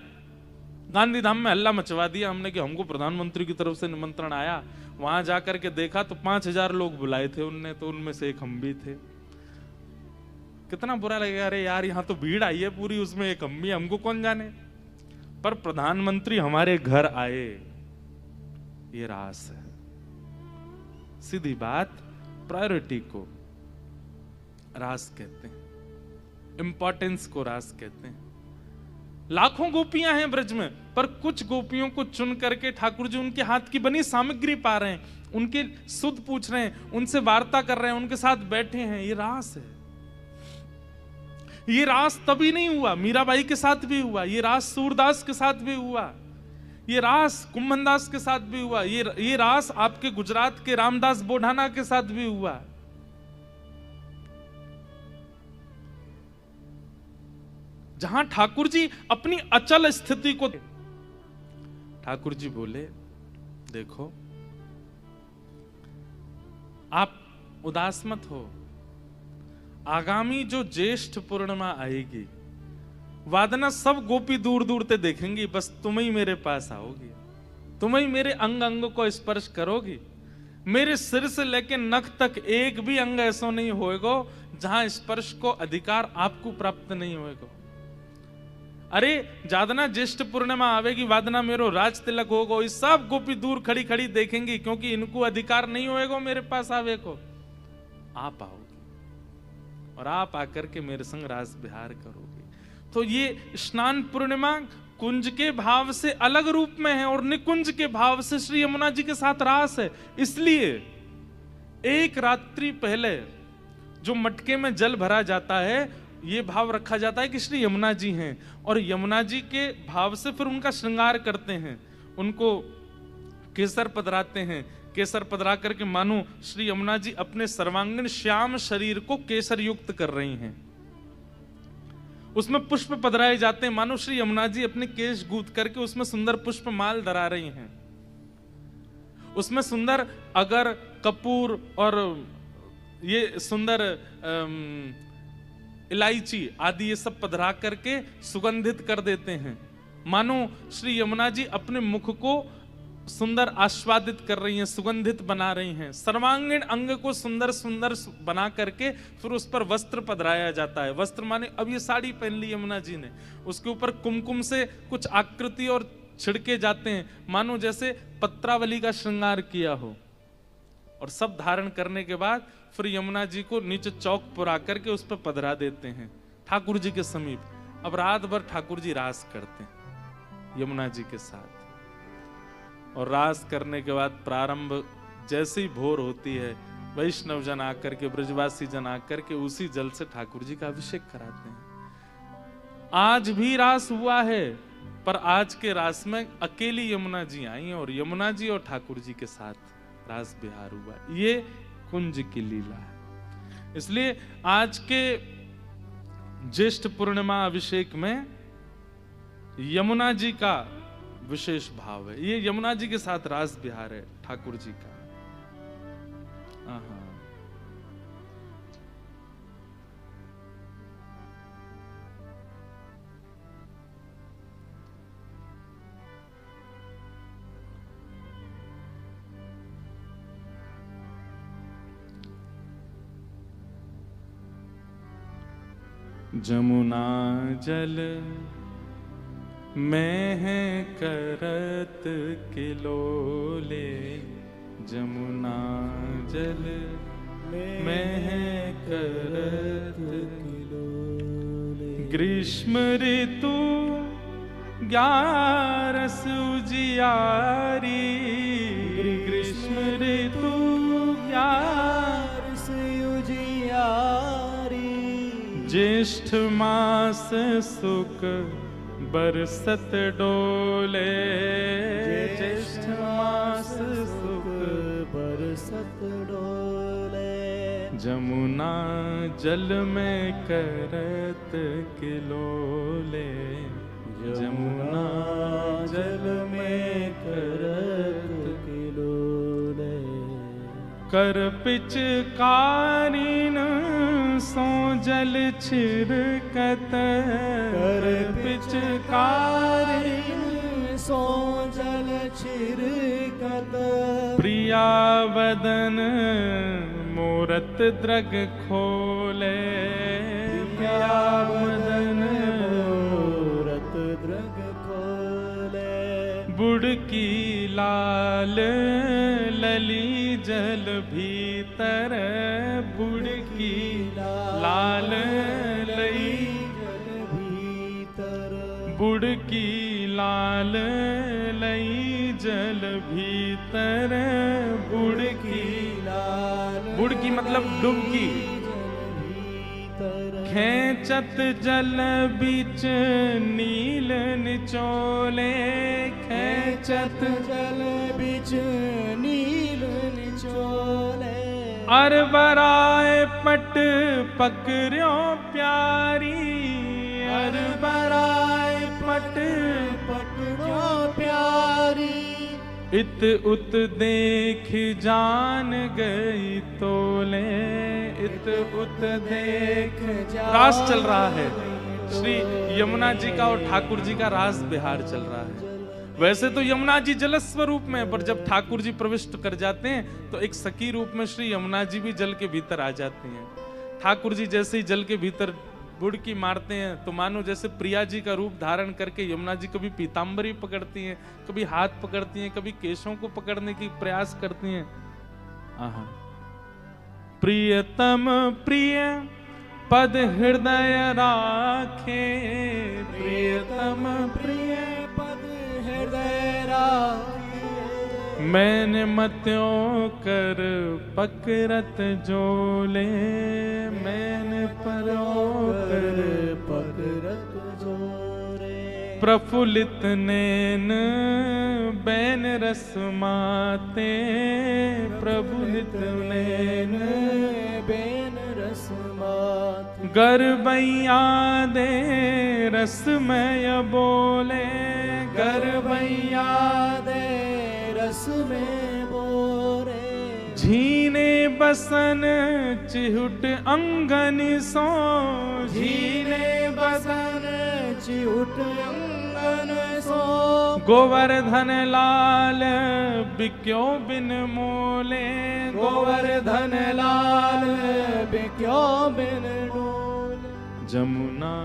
गांधीधाम में हल्ला मचवा दिया हमने कि हमको प्रधानमंत्री की तरफ से निमंत्रण आया। वहां जाकर के देखा तो 5000 लोग बुलाए थे उनने, तो उनमें से एक हम भी थे। कितना बुरा लगेगा, अरे यार यहाँ तो भीड़ आई है पूरी, उसमें एक हम भी, हमको कौन जाने। पर प्रधानमंत्री हमारे घर आए, ये रास है। सीधी बात, प्रायोरिटी को रास कहते हैं, इंपॉर्टेंस को रास कहते हैं। लाखों गोपियां हैं ब्रज में, पर कुछ गोपियों को चुन करके ठाकुर जी उनके हाथ की बनी सामग्री पा रहे हैं, उनके सुध पूछ रहे हैं, उनसे वार्ता कर रहे हैं, उनके साथ बैठे हैं, ये रास है। ये रास तभी नहीं हुआ, मीराबाई के साथ भी हुआ, ये रास सूरदास के साथ भी हुआ, ये रास कुंभनदास के साथ भी हुआ, ये रास आपके गुजरात के रामदास बोढ़ाना के साथ भी हुआ। जहां ठाकुर जी अपनी अचल स्थिति को, ठाकुर जी बोले देखो आप उदास मत हो, आगामी जो ज्येष्ठ पूर्णिमा आएगी, वादना सब गोपी दूर दूर से देखेंगी, बस तुम ही मेरे पास आओगी, तुम ही मेरे अंग अंग को स्पर्श करोगी। मेरे सिर से लेकर नख तक एक भी अंग ऐसा नहीं होएगा जहां स्पर्श को अधिकार आपको प्राप्त नहीं होएगा। अरे जादना ज्येष्ठ पूर्णिमा आवेगी, वादना मेरो राज तिलक होगा, ये सब गोपी दूर खड़ी खड़ी देखेंगी, क्योंकि इनको अधिकार नहीं होएगा मेरे पास आवे को। आप आओगे और आप आकर के मेरे संग रास विहार करोगे। तो ये स्नान पूर्णिमा कुंज के भाव से अलग रूप में है और निकुंज के भाव से श्री यमुना जी के साथ रास है। इसलिए एक रात्रि पहले जो मटके में जल भरा जाता है, ये भाव रखा जाता है कि श्री यमुना जी हैं, और यमुना जी के भाव से फिर उनका श्रृंगार करते हैं, उनको केसर पधराते हैं। केसर पधरा करके मानो श्री यमुना जी अपने सर्वांगीण श्याम शरीर को केसर युक्त कर रही हैं। उसमें पुष्प पधराए जाते हैं, मानो श्री यमुना जी अपने केश गूंथ करके उसमें सुंदर पुष्प माल धरा रही हैं। उसमें सुंदर अगर, कपूर और ये सुंदर इलायची आदि ये सब पधरा करके सुगंधित कर देते हैं। मानो श्री यमुना जी अपने मुख को सुंदर आस्वादित कर रही हैं, सुगंधित बना रही हैं। सर्वांगीण अंग को सुंदर सुंदर बना करके फिर उस पर वस्त्र पधराया जाता है। वस्त्र माने अब ये साड़ी पहन ली यमुना जी ने, उसके ऊपर कुमकुम से कुछ आकृति और छिड़के जाते हैं, मानो जैसे पत्रावली का श्रृंगार किया हो। और सब धारण करने के बाद फिर यमुना जी को नीचे चौक पुरा करके उस पर पधरा देते हैं ठाकुर जी के समीप। अब रात भर ठाकुर जी रास करते हैं यमुना जी के साथ। और रास करने के बाद प्रारंभ जैसे ही भोर होती है, वैष्णव जन आकर के, ब्रजवासी जन आकर के उसी जल से ठाकुर जी का अभिषेक कराते हैं। आज भी रास हुआ है, पर आज के रास में अकेली यमुना जी आई और यमुना जी और ठाकुर जी के साथ रास बिहार हुआ। ये कुंज की लीला है। इसलिए आज के ज्येष्ठ पूर्णिमा अभिषेक में यमुना जी का विशेष भाव है। ये यमुना जी के साथ रास बिहार है ठाकुर जी का। जमुना जल मैं है करत किलोले, जमुना जल मैं है करत किलोले। ग्रीष्म ऋतु ग्यारस उजियारी, ग्रीष्म ऋतु ग्यारस उजियारी। ज्येष्ठ मास सुख बरसत डोले, ज्येष्ठ मास सुख बरसत डोले। जमुना जल में करत किलोले, जमुना जल में करत किलोले। कर पिचकारीन सो जल छिरकत, कर पिचकारीन सो जल छिरकत। प्रिया वदन मूरत द्रग खोले, प्रिया वदन मूरत द्रग खोले। बुड़की लाल लली जल भीतर, बुड़की लाल लई जल भीतर। बुड़की लाल लई जल भीतर, बुड़की लाल, बुड़की मतलब डुबकी। खेचत जल बीच नील निचोले, खेचत जल बीच नील निचोले। अरबराए पट पकड़ो प्यारी, अरबराए पट पकड़ो प्यारी। इत उत देख जान गई तोले, इत उत देख जान। रास चल रहा है, श्री यमुना जी का और ठाकुर जी का रास बिहार चल रहा है। वैसे तो यमुना जी जल स्वरूप में, पर जब ठाकुर जी प्रविष्ट कर जाते हैं तो एक सखी रूप में श्री यमुना जी भी जल के भीतर आ जाती हैं। ठाकुर जी जैसे ही जल के भीतर बुड़की मारते हैं तो मानो जैसे प्रिया जी का रूप धारण करके यमुना जी कभी पीताम्बरी पकड़ती हैं, कभी हाथ पकड़ती हैं, कभी केशों को पकड़ने की प्रयास करती हैं। आहा। प्रियतम प्रिय पद हृदय राखे, प्रियतम प्रिय पद हृदय राखे। मैंने मत्यों कर पकड़त जोले, मैंने परों कर पकड़त जोरे। प्रफुल्लित नैन बैन रस माते, प्रफुल्लित नैन बैन रस माते। गरबैया दे रसमय बोले, गरबैया दे रस में बोरे। झीने बसन चिहुट अंगन सो झीले बसन चिहुट अंगन सो गोवर्धन लाल बिक्यो बिन मोले गोवर्धन लाल बिक्यो बिन डोल जमुना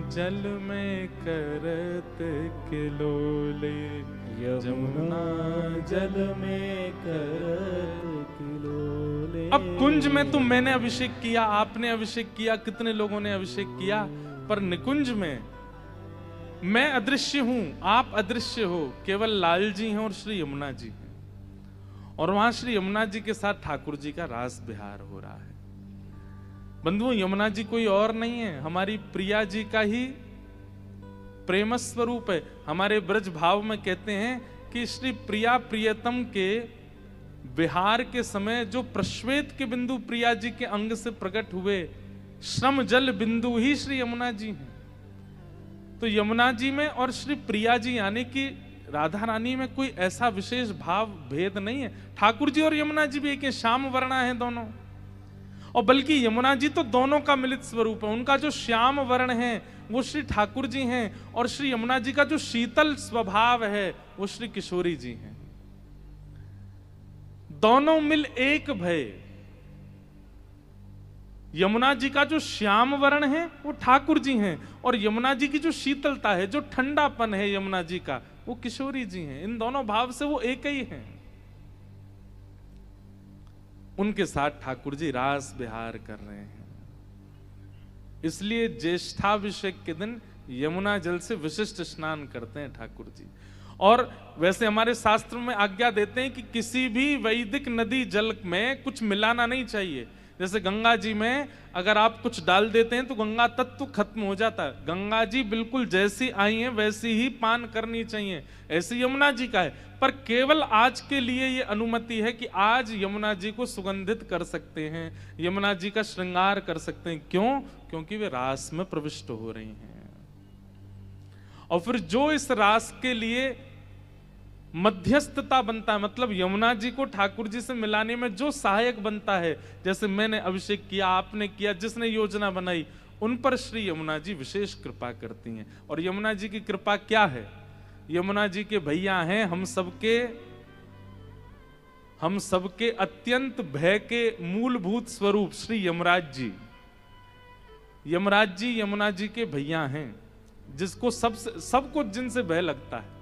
जल में करत किलोले यमुना जल में करत किलोले। अब कुंज में तो मैंने अभिषेक किया, आपने अभिषेक किया, कितने लोगों ने अभिषेक किया, पर निकुंज में मैं अदृश्य हूं, आप अदृश्य हो, केवल लाल जी हैं और श्री यमुना जी हैं। और वहां श्री यमुना जी के साथ ठाकुर जी का रास विहार हो रहा है। बंधुओं, यमुना जी कोई और नहीं है, हमारी प्रिया जी का ही प्रेम स्वरूप है। हमारे ब्रज भाव में कहते हैं कि श्री प्रिया प्रियतम के विहार के समय जो प्रश्वेत के बिंदु प्रिया जी के अंग से प्रकट हुए, श्रम जल बिंदु ही श्री यमुना जी हैं। तो यमुना जी में और श्री प्रिया जी यानी कि राधा रानी में कोई ऐसा विशेष भाव भेद नहीं है। ठाकुर जी और यमुना जी भी एक है, श्याम वर्णा है दोनों। और बल्कि यमुना जी तो दोनों का मिलित स्वरूप है। उनका जो श्याम वर्ण है वो श्री ठाकुर जी हैं, और श्री यमुना जी का जो शीतल स्वभाव है वो श्री किशोरी जी हैं। दोनों मिल एक भय। यमुना जी का जो श्याम वर्ण है वो ठाकुर जी हैं, और यमुना जी की जो शीतलता है, जो ठंडापन है यमुना जी का, वो किशोरी जी हैं। इन दोनों भाव से वो एक ही हैं। उनके साथ ठाकुर जी रास विहार कर रहे हैं। इसलिए ज्येष्ठाभिषेक के दिन यमुना जल से विशिष्ट स्नान करते हैं ठाकुर जी। और वैसे हमारे शास्त्र में आज्ञा देते हैं कि किसी भी वैदिक नदी जल में कुछ मिलाना नहीं चाहिए। जैसे गंगा जी में अगर आप कुछ डाल देते हैं तो गंगा तत्व खत्म हो जाता है। गंगा जी बिल्कुल जैसी आई हैं वैसी ही पान करनी चाहिए, ऐसी यमुना जी का है। पर केवल आज के लिए ये अनुमति है कि आज यमुना जी को सुगंधित कर सकते हैं, यमुना जी का श्रृंगार कर सकते हैं। क्यों? क्योंकि वे रास में प्रविष्ट हो रही हैं। और फिर जो इस रास के लिए मध्यस्थता बनता है, मतलब यमुना जी को ठाकुर जी से मिलाने में जो सहायक बनता है, जैसे मैंने अभिषेक किया, आपने किया, जिसने योजना बनाई, उन पर श्री यमुना जी विशेष कृपा करती हैं। और यमुना जी की कृपा क्या है? यमुना जी के भैया हैं हम सबके अत्यंत भय के मूलभूत स्वरूप श्री यमराज जी। यमराज जी यमुना जी के भैया हैं, जिसको सबको जिनसे भय लगता है।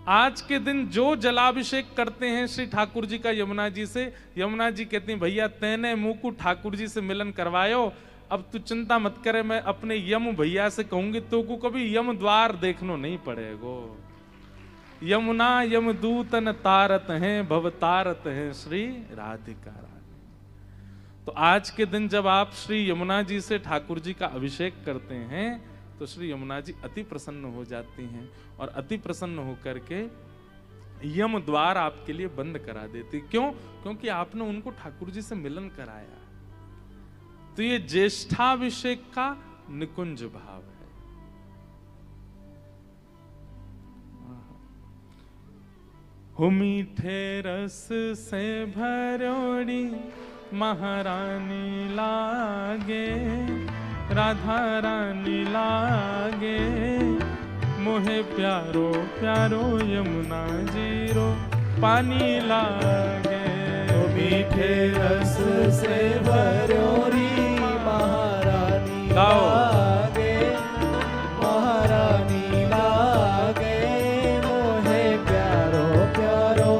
आज के दिन जो जलाभिषेक करते हैं श्री ठाकुर जी का यमुना जी से, यमुना जी कहती हैं भैया तेने मुंह को ठाकुर जी से मिलन करवायो, अब तू चिंता मत करे, मैं अपने यम भैया से कहूंगी तो को कभी यम द्वार देखनो नहीं पड़ेगो। यमुना यमदूतन तारत हैं भव तारत हैं श्री राधिका रानी। तो आज के दिन जब आप श्री यमुना जी से ठाकुर जी का अभिषेक करते हैं तो श्री यमुना जी अति प्रसन्न हो जाती हैं, और अति प्रसन्न होकर के यम द्वार आपके लिए बंद करा देती। क्यों? क्योंकि आपने उनको ठाकुर जी से मिलन कराया। तो ये ज्येष्ठाभिषेक का निकुंज भाव है। हो मीठे रस से भरोड़ी महारानी लागे, राधा रानी लागे, मोहे प्यारो प्यारो यमुना जीरो पानी लागे। तो मीठे रस से भरोरी महारानी लागे, महारानी लागे, मोहे प्यारो प्यारो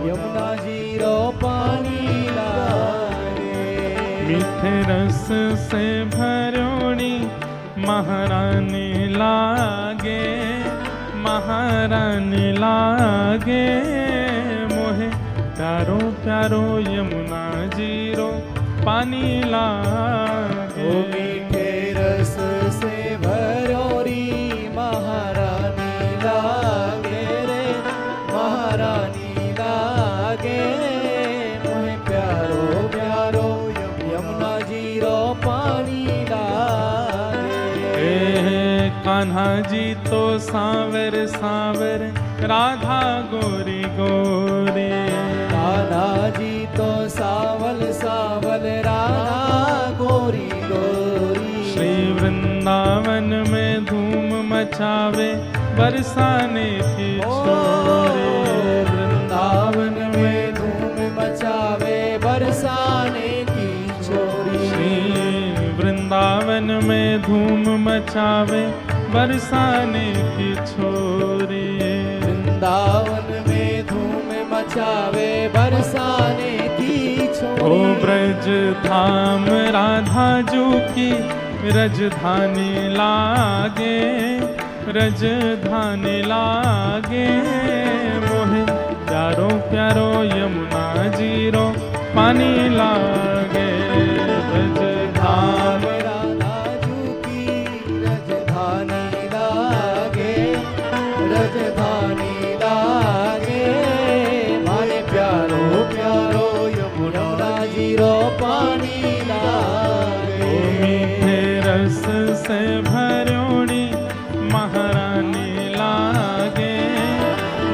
यमुना जीरो पानी लागे। मीठे रस से भरोड़ी महारानी लागे, महारानी लागे, मोहे प्यारो प्यारो यमुना जीरो पानी लागे। ओ मीठे रस से भरोरी महारानी लागे रे, महारानी लागे, मोहे प्यारो प्यारो यमुना जीरो पानी लागे। कान्हा जी तो सांवर सांवर, राधा गोरी गोरी, कान्हा जी तो सावल मचावे बरसाने की छोरी। वृंदावन में धूम मचावे बरसाने की छोरी। श्री वृंदावन में धूम मचावे बरसाने की छोरी। वृंदावन में धूम मचावे बरसाने की छोरी। ओ ब्रज धाम राधा जू की रजधानी लागे, रजधानी लागे मोहे प्यारो प्यारो यमुना जीरो पानी लागे। ब्रज धाम राधा जू की रजधानी लागे, रजधानी लागे मारे प्यारो प्यारो यमुना जीरो पानी लागे। मीठे रस से भरोड़ी महारानी लागे,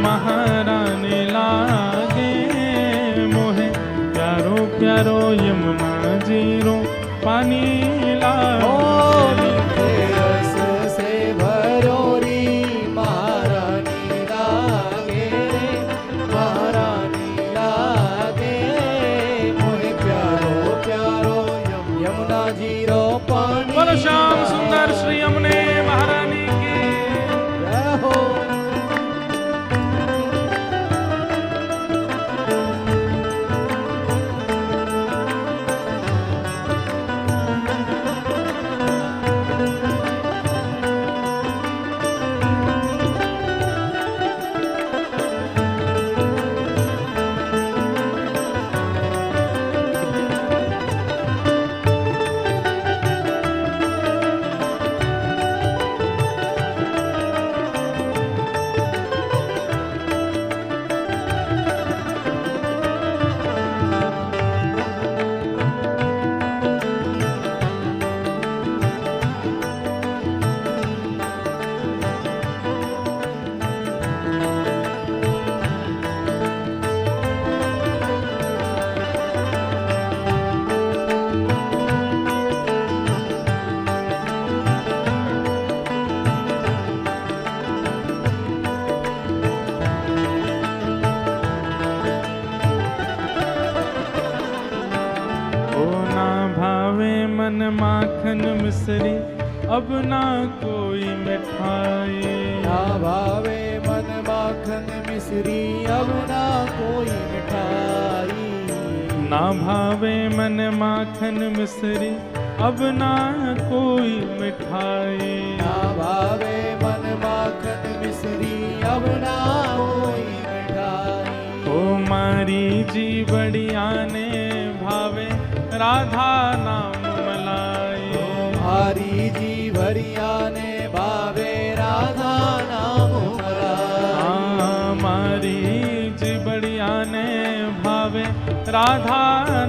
महारानी लागे मोहे प्यारो प्यारो यमुना जीरो पानी लागे। रस से भरोरी महारानी लागे, महारानी लागे मोहे प्यारो प्यारो यमुना जीरो पानी। बोलो श्याम सुंदर श्री यमुने महारानी की जय हो। मन माखन मिश्री अब ना कोई मिठाई। ना भावे मन माखन मिश्री अब ना कोई मिठाई। ना भावे मन माखन मिश्री अब ना कोई मिठाई। ना भावे मन माखन मिश्री अब ना कोई मिठाई। ओ मारी जी बढ़िया ने भावे राधा नाम मलाई। हरी जी भरिया ने भावे राधा नाम मलाई। मारी जी बढ़िया ने भावे राधा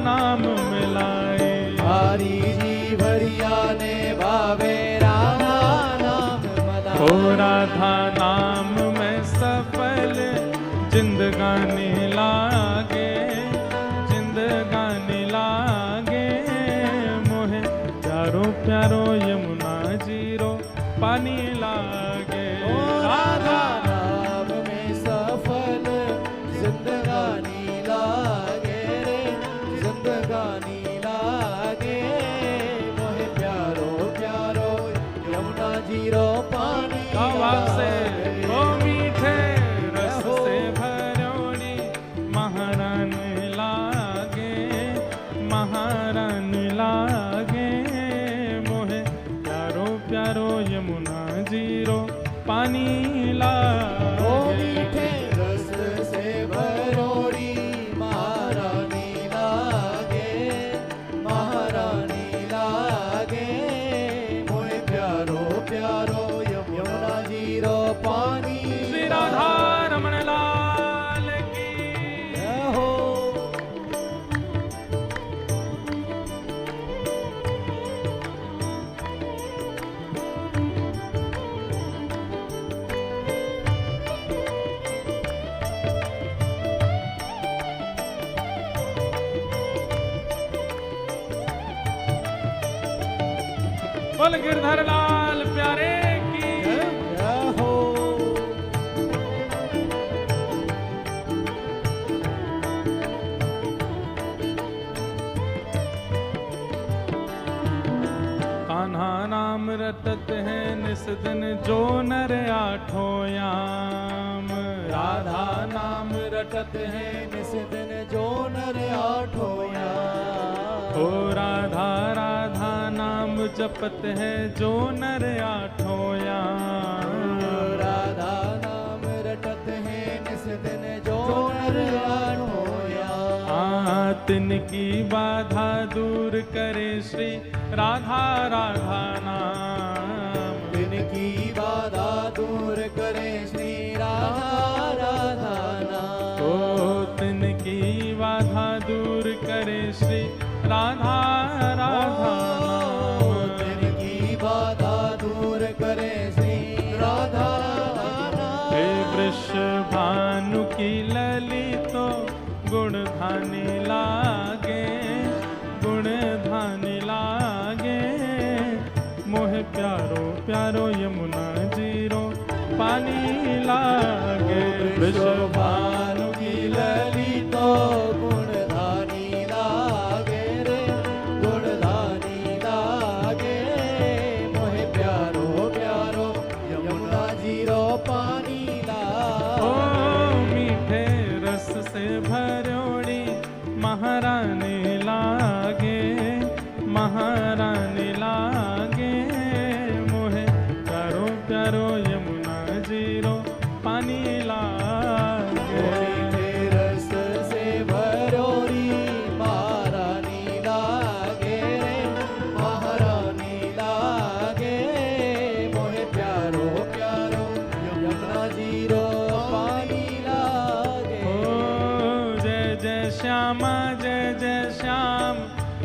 नाम मिलाई। हरी जी भरिया ने भावे राधा नाम मलाई। ओ राधा नाम में सफल जिंदगानी लागे, जिंदगानी लागे मोहे प्यारो प्यारो यमुना जीरो पानी लागे। ओ राधा नाम में सफल जिंदगानी लागे रे, जिंदगानी लागे मोहे प्यारो प्यारो यमुना जीरो पानी से ओ मीठे रस से भरोड़ी महारानी लागे, महारानी लागे मोहे प्यारो प्यारो यमुना जीरो पानी लागे। ओ मीठे रस से भरोड़ी महारानी लागे, महारानी लागे मोहे प्यारो प्यारो यमुना जीरो पानी। श्री राधा रमण लाल की जय हो। बोल गिरधर लाल प्यारे की जय दिन जो नर आठों याम, राधा नाम रटत है निस दिन जो नर आठों याम। ओ राधा राधा नाम जपत है जो नर आठों याम, राधा नाम रटत है निस दिन जो नर आठों याम। तिनकी बाधा दूर करे श्री राधा राधा नाम, तिनकी बाधा दूर करे श्री राधा राधा नाम। ओ तिनकी बाधा दूर करे श्री राधा राधा नाम, तिनकी बाधा दूर करे श्री राधा राधा हे नाम। वृषभानु की ललितो गुण धानी लागे, गुण धानी लागे, मोहे प्यारो प्यारो यमुना जीरो पानी लागे। वृषभानु की ललितो गुणधानी लागे रे, गुणधानी लागे, मोहे प्यारो प्यारो यमुना जीरो पानी ओ लागे। मीठे रस से भरोड़ी महारानी लागे, महारानी लागे, मोहे प्यारो प्यारो यमुना जीरो पानी लागे। मीठे रस से भरोरी महारानी लागे रे, महारानी लागे, मोहे प्यारो प्यारो यमुना जीरो पानी लागे। ओ जय जय श्यामा जय जय श्याम,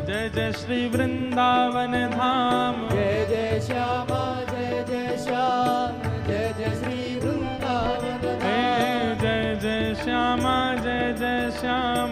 जय जय श्री वृंदावन धाम, जय जय श्यामा जय जय श्याम, जय जय श्री वृंदावन धाम। जय जय श्यामा जय जय श्याम,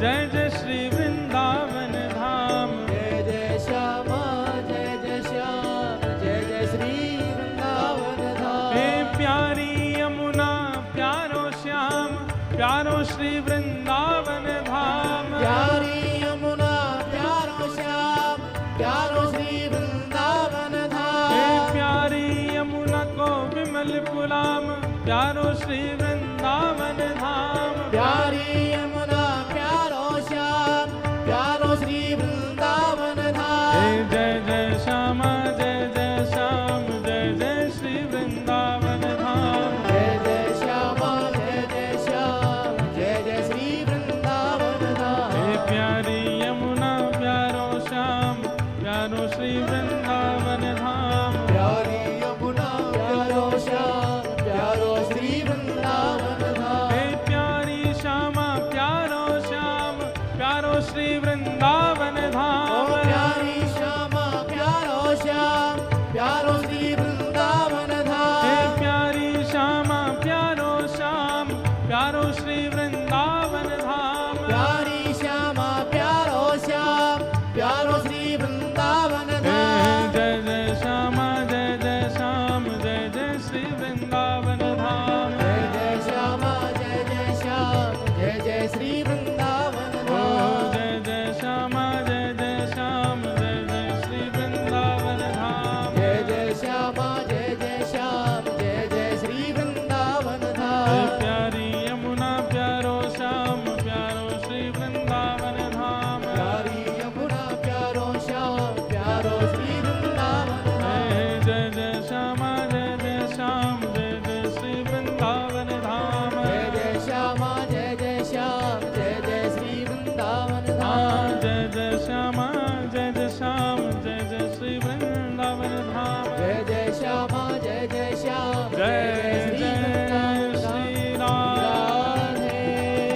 जय जय श्री वृंदावन धाम। जय जय श्यामा जय जय श्याम, जय जय श्री वृंदावन हे धाम। प्यारी यमुना प्यारो श्याम, प्यारो श्री वृंदावन धाम। प्यारी यमुना प्यारो श्याम, प्यारो श्री वृंदावन हे धाम। प्यारी यमुना को विमल पुलाम, प्यारो श्री वृंदावन धाम। प्यारी यमुना प्यारो श्याम, प्यारो श्री वृंदावन हे धाम। जय जय श्यामा जय जय श्याम, जय जय श्री वृंदावन धाम। जय जय श्यामा जय जय श्याम, जय जय श्री वृंदावन धाम। हे प्यारी यमुना प्यारो श्याम, प्यारो श्री वृंदावन धाम। प्यारी यमुना प्यारो श्याम, प्यारो श्री वृंदावन धाम। हे प्यारी श्यामा प्यारो श्याम, प्यारो श्री वृंदावन ओ धाम। प्यारी श्यामा प्यारो श्याम, प्यारो श्री वृंदावन हे धाम। प्यारी श्यामा प्यारो श्याम, प्यारो श्री वृंदावन धाम। प्यारी श्यामा प्यारो श्याम, प्यारो श्री वृंदावन हे धाम। जय जय श्यामा जय जय श्याम, जय जय श्री वृंदावन धाम। जय जय श्यामा जय जय श्याम, जय जय श्री वृंदावन ओ धाम। जय जय श्यामा जय जय श्याम, जय जय श्री वृंदावन धाम। जय जय श्यामा जय जय श्याम, जय जय श्री वृंदावन हे धाम। प्यारी यमुना प्यारो श्याम, प्यारो श्री वृंदावन धाम। प्यारी यमुना प्यारो श्याम, प्यारो श्री वृंदावन धाम। हे जय जय श्यामा जय जय श्याम, जय जय श्री वृंदावन धाम। जय जय श्यामा जय जय श्याम, जय जय श्री वृंदावन हाँ, धाम। जय जय श्यामा जय जय श्याम, जय जय श्री वृंदावन धाम। जय जय श्यामा जय जय श्याम, जय श्री जय वृंदावन श्री धाम। राम, राधे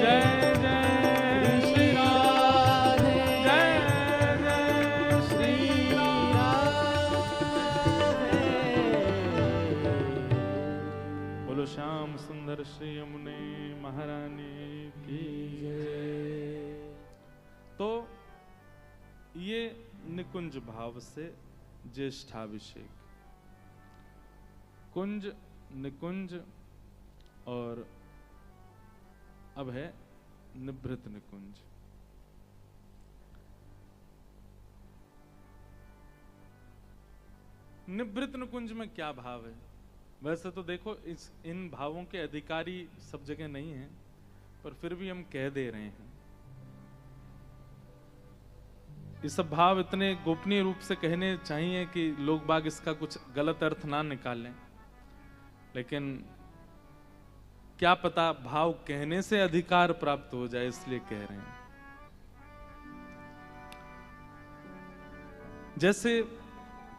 जय जय श्री राम, राधे जय जय श्री राम। बोलो श्याम सुंदर श्री यमुने महारानी की जय। तो ये निकुंज भाव से ज्येष्ठाभिषेक, कुंज निकुंज और अब है निभृत निकुंज। निभृत निकुंज में क्या भाव है? वैसे तो देखो इन भावों के अधिकारी सब जगह नहीं है, पर फिर भी हम कह दे रहे हैं। ये सब भाव इतने गोपनीय रूप से कहने चाहिए कि लोग बाग इसका कुछ गलत अर्थ ना निकालें, लेकिन क्या पता भाव कहने से अधिकार प्राप्त हो जाए, इसलिए कह रहे हैं। जैसे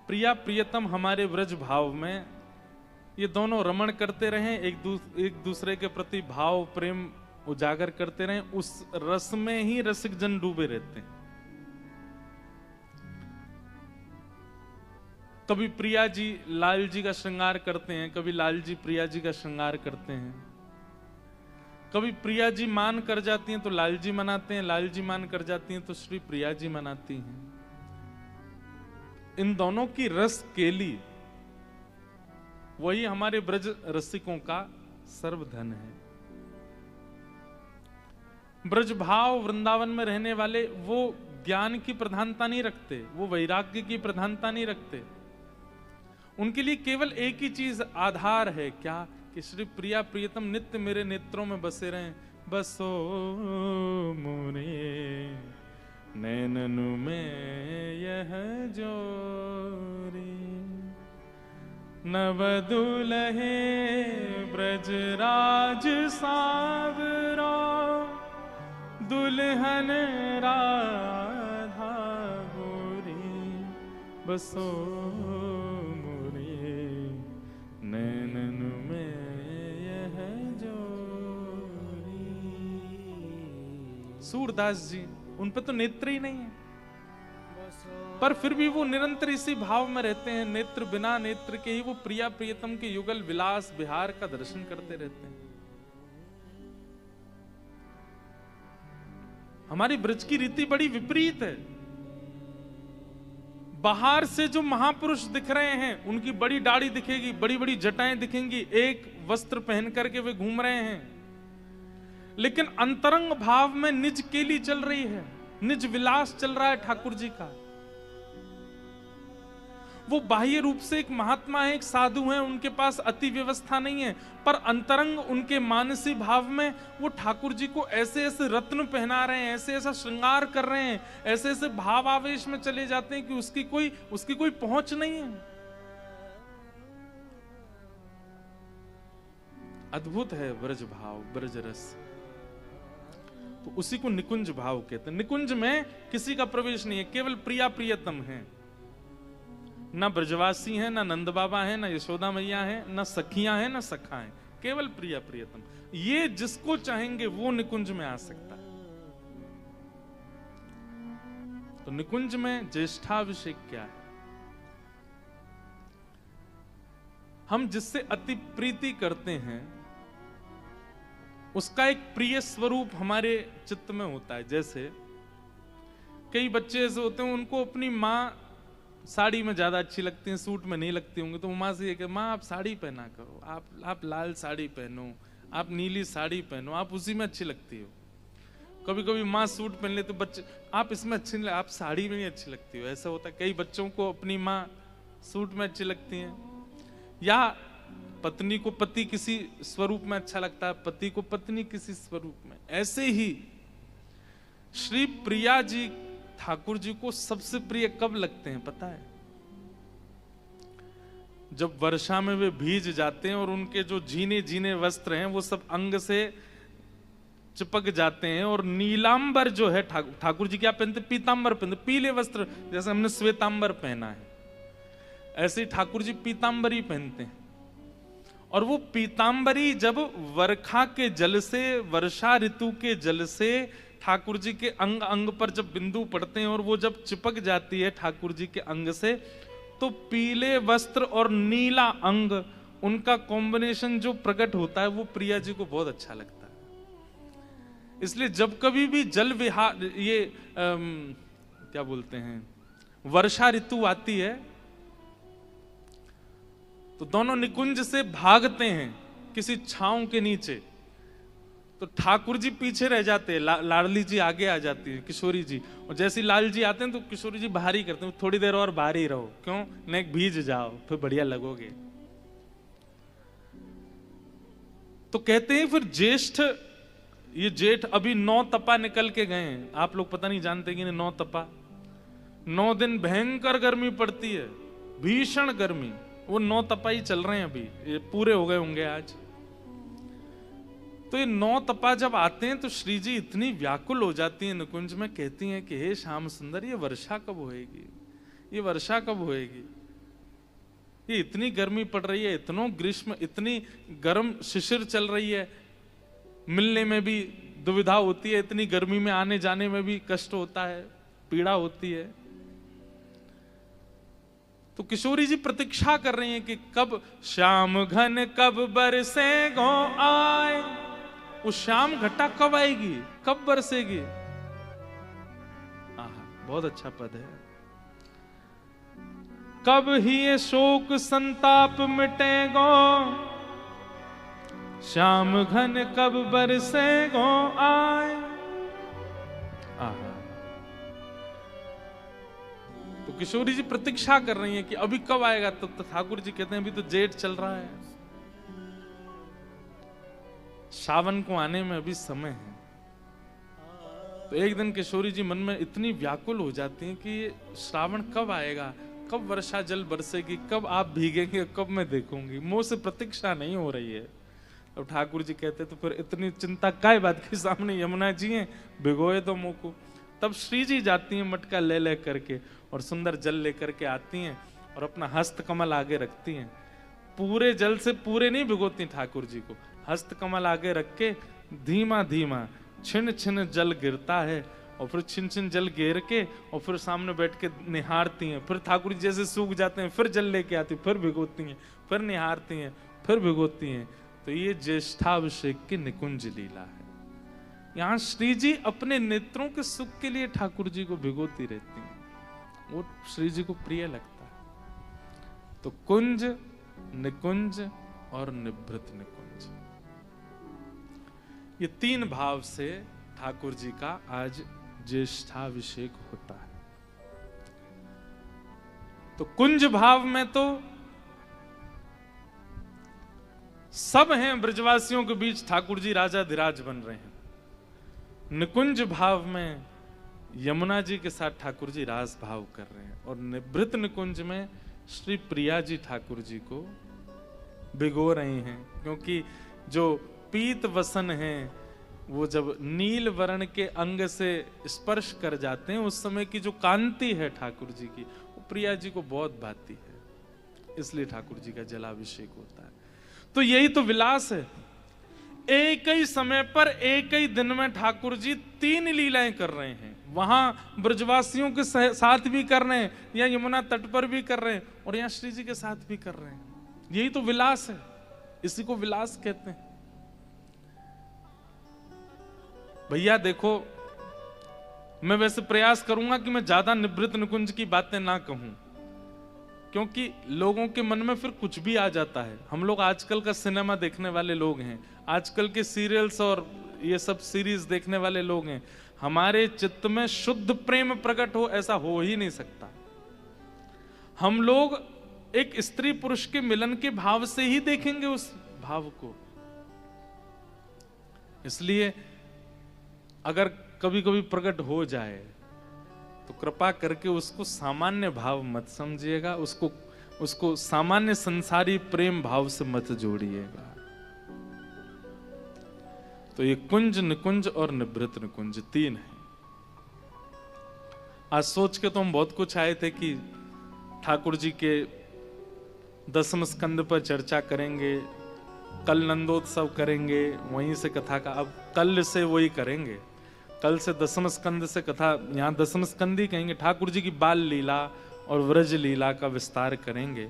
प्रिया प्रियतम हमारे व्रज भाव में ये दोनों रमण करते रहें, एक दूसरे के प्रति भाव प्रेम उजागर करते रहें, उस रस में ही रसिक जन डूबे रहते हैं। कभी प्रिया जी लाल जी का श्रृंगार करते हैं, कभी लाल जी प्रिया जी का श्रृंगार करते हैं। कभी प्रिया जी मान कर जाती हैं तो लाल जी मनाते हैं, लाल जी मान कर जाती हैं तो श्री प्रिया जी मनाती हैं। इन दोनों की रस केली वही हमारे ब्रज रसिकों का सर्वधन है। ब्रज भाव वृंदावन में रहने वाले वो ज्ञान की प्रधानता नहीं रखते, वो वैराग्य की प्रधानता नहीं रखते। उनके लिए केवल एक ही चीज आधार है, क्या? कि श्री प्रिया प्रियतम नित्य मेरे नेत्रों में बसे रहें। बसो मोरे नैननु में यह जोरी, नव दुलहे ब्रजराज सावरा, दुल्हन राधा गोरी। बसो मोरे नैननु में यह जोरी। सूरदास जी, उन पे तो नेत्र ही नहीं है, पर फिर भी वो निरंतर इसी भाव में रहते हैं। नेत्र बिना नेत्र के ही वो प्रिया प्रियतम के युगल विलास विहार का दर्शन करते रहते हैं। हमारी ब्रज की रीति बड़ी विपरीत है। बाहर से जो महापुरुष दिख रहे हैं उनकी बड़ी दाढ़ी दिखेगी, बड़ी बड़ी जटाएं दिखेंगी, एक वस्त्र पहन करके वे घूम रहे हैं, लेकिन अंतरंग भाव में निज केली चल रही है, निज विलास चल रहा है ठाकुर जी का। वो बाह्य रूप से एक महात्मा है, एक साधु है, उनके पास अति व्यवस्था नहीं है, पर अंतरंग उनके मानसी भाव में वो ठाकुर जी को ऐसे ऐसे रत्न पहना रहे हैं, ऐसे ऐसा श्रृंगार कर रहे हैं, ऐसे ऐसे भाव आवेश में चले जाते हैं कि उसकी कोई पहुंच नहीं है। अद्भुत है ब्रज भाव, ब्रज रस। तो उसी को निकुंज भाव कहते हैं। निकुंज में किसी का प्रवेश नहीं है, केवल प्रिया प्रियतम है। ना ब्रजवासी हैं, ना नंद बाबा हैं, ना यशोदा मैया हैं, ना सखियां हैं, ना सखा हैं, केवल प्रिया प्रियतम। ये जिसको चाहेंगे वो निकुंज में आ सकता है। तो निकुंज में ज्येष्ठाभिषेक क्या है? हम जिससे अति प्रीति करते हैं उसका एक प्रिय स्वरूप हमारे चित्त में होता है। जैसे कई बच्चे ऐसे होते हैं, उनको अपनी माँ साड़ी में ज्यादा अच्छी लगती हैं, सूट में नहीं लगती होंगी, तो माँ से ये कि माँ आप साड़ी पहना करो, आप लाल साड़ी पहनो, आप नीली साड़ी पहनो, आप उसी में अच्छी लगती हो। कभी कभी माँ सूट पहन ले तो बच्चे आप इसमें अच्छी नहीं, आप साड़ी में ही अच्छी लगती हो। ऐसा होता है, कई बच्चों को अपनी माँ सूट में अच्छी लगती है, या पत्नी को पति किसी स्वरूप में अच्छा लगता है, पति को पत्नी किसी स्वरूप में। ऐसे ही श्री प्रिया जी ठाकुर जी को सबसे प्रिय कब लगते हैं पता है? जब वर्षा में वे भीज जाते हैं और उनके जो जीने जीने वस्त्र हैं वो सब अंग से चिपक जाते हैं, और नीलांबर जो है, ठाकुर जी क्या पहनते? पीतांबर पहनते, पीले वस्त्र। जैसे हमने श्वेतांबर पहना है, ऐसे ही ठाकुर जी पीतांबरी पहनते हैं। और वो पीतांबरी जब वर्षा के जल से, वर्षा ऋतु के जल से ठाकुर जी के अंग अंग पर जब बिंदु पड़ते हैं और वो जब चिपक जाती है ठाकुर जी के अंग से, तो पीले वस्त्र और नीला अंग, उनका कॉम्बिनेशन जो प्रकट होता है वो प्रिया जी को बहुत अच्छा लगता है। इसलिए जब कभी भी जल विहार, ये क्या बोलते हैं, वर्षा ऋतु आती है तो दोनों निकुंज से भागते हैं किसी छांव के नीचे, तो ठाकुर जी पीछे रह जाते हैं, लाडली जी आगे आ जाती है, किशोरी जी, और जैसे लाल जी आते हैं तो किशोरी जी बाहर ही करते हैं, थोड़ी देर और बाहर ही रहो, क्यों, नहीं भीज जाओ, फिर बढ़िया लगोगे। तो कहते हैं फिर ज्येष्ठ, ये जेठ अभी 9 तपा निकल के गए हैं, आप लोग पता नहीं जानते कि 9 तपा, 9 दिन भयंकर गर्मी पड़ती है, भीषण गर्मी, वो 9 तपा ही चल रहे हैं अभी, ये पूरे हो गए होंगे आज। तो ये 9 तपा जब आते हैं तो श्री जी इतनी व्याकुल हो जाती हैं निकुंज में, कहती हैं कि हे श्याम सुंदर, ये वर्षा कब होएगी, ये वर्षा कब होएगी, ये इतनी गर्मी पड़ रही है, इतनो ग्रीष्म, इतनी गर्म शिशिर चल रही है, मिलने में भी दुविधा होती है, इतनी गर्मी में आने जाने में भी कष्ट होता है, पीड़ा होती है। तो किशोरी जी प्रतीक्षा कर रही हैं कि कब श्याम घन कब बरसे गो आए, वो श्याम घटा कब आएगी, कब बरसेगी। आहा, बहुत अच्छा पद है। कब ही ये शोक संताप मिटेगो, श्याम घन कब बरसे गो आए। आहा, तो किशोरी जी प्रतीक्षा कर रही हैं कि अभी कब आएगा, तो ठाकुर जी कहते हैं अभी तो जेठ चल रहा है, सावन को आने में अभी समय है। तो एक दिन किशोरी जी मन में इतनी व्याकुल हो जाती हैं कि श्रावण कब आएगा, कब वर्षा जल बरसेगी, कब आप भीगेंगे, कब मैं देखूंगी, मुंह से प्रतीक्षा नहीं हो रही है। अब ठाकुर जी कहते तो फिर इतनी चिंता काय बात की, सामने यमुना जी हैं, भिगोए दो मुंह को। तब श्री जी जाती हैं मटका ले ले करके और सुंदर जल लेकर के आती हैं और अपना हस्त कमल आगे रखती हैं। पूरे जल से पूरे नहीं भिगोती ठाकुर जी को, हस्त कमल आगे रख के धीमा धीमा छिन छिन जल गिरता है और फिर छिन छिन जल गिर के और फिर सामने बैठ के निहारती हैं। फिर ठाकुर जी जैसे सूख जाते हैं फिर जल लेके आती, फिर भिगोती हैं, फिर निहारती हैं, फिर भिगोती हैं। तो ये ज्येष्ठाभिषेक की निकुंज लीला है। यहाँ श्री जी अपने नेत्रों के सुख के लिए ठाकुर जी को भिगोती रहती हैं, वो श्री जी को प्रिय लगता है। तो कुंज, निकुंज और निभृत निकुंज, ये 3 भाव से ठाकुर जी का आज ज्येष्ठाभिषेक होता है। तो कुंज भाव में तो सब हैं, ब्रजवासियों के बीच ठाकुर जी राजाधिराज बन रहे हैं। निकुंज भाव में यमुना जी के साथ ठाकुर जी रास भाव कर रहे हैं और निभृत निकुंज में श्री प्रिया जी ठाकुर जी को भिगो रही हैं, क्योंकि जो पीत वसन हैं वो जब नील वर्ण के अंग से स्पर्श कर जाते हैं, उस समय की जो कांति है ठाकुर जी की, वो प्रिया जी को बहुत भाती है, इसलिए ठाकुर जी का जलाभिषेक होता है। तो यही तो विलास है, एक ही समय पर एक ही दिन में ठाकुर जी 3 लीलाएं कर रहे हैं। वहां ब्रजवासियों के साथ भी कर रहे हैं, या यमुना तट पर भी कर रहे हैं, और यहाँ श्री जी के साथ भी कर रहे हैं। यही तो विलास है, इसी को विलास कहते हैं। भैया देखो, मैं वैसे प्रयास करूंगा कि मैं ज्यादा निभृत निकुंज की बातें ना कहूं, क्योंकि लोगों के मन में फिर कुछ भी आ जाता है। हम लोग आजकल का सिनेमा देखने वाले लोग हैं, आजकल के सीरियल्स और ये सब सीरीज देखने वाले लोग हैं। हमारे चित्त में शुद्ध प्रेम प्रकट हो, ऐसा हो ही नहीं सकता। हम लोग एक स्त्री पुरुष के मिलन के भाव से ही देखेंगे उस भाव को। इसलिए अगर कभी कभी प्रकट हो जाए तो कृपा करके उसको सामान्य भाव मत समझिएगा, उसको सामान्य संसारी प्रेम भाव से मत जोड़िएगा। तो ये कुंज, निकुंज और निभृत निकुंज 3 है। आज सोच के तो हम बहुत कुछ आए थे कि ठाकुर जी के 10वें स्कंद पर चर्चा करेंगे, कल नंदोत्सव करेंगे, वहीं से कथा का, अब कल से वही करेंगे, कल से 10वें स्कंद से कथा, यहाँ 10वें स्कंद ही कहेंगे, ठाकुर जी की बाल लीला और व्रज लीला का विस्तार करेंगे।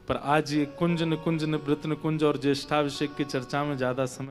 पर आज ये कुंज, निकुंज, निभृत निकुंज और ज्येष्ठाभिषेक की चर्चा में ज्यादा समय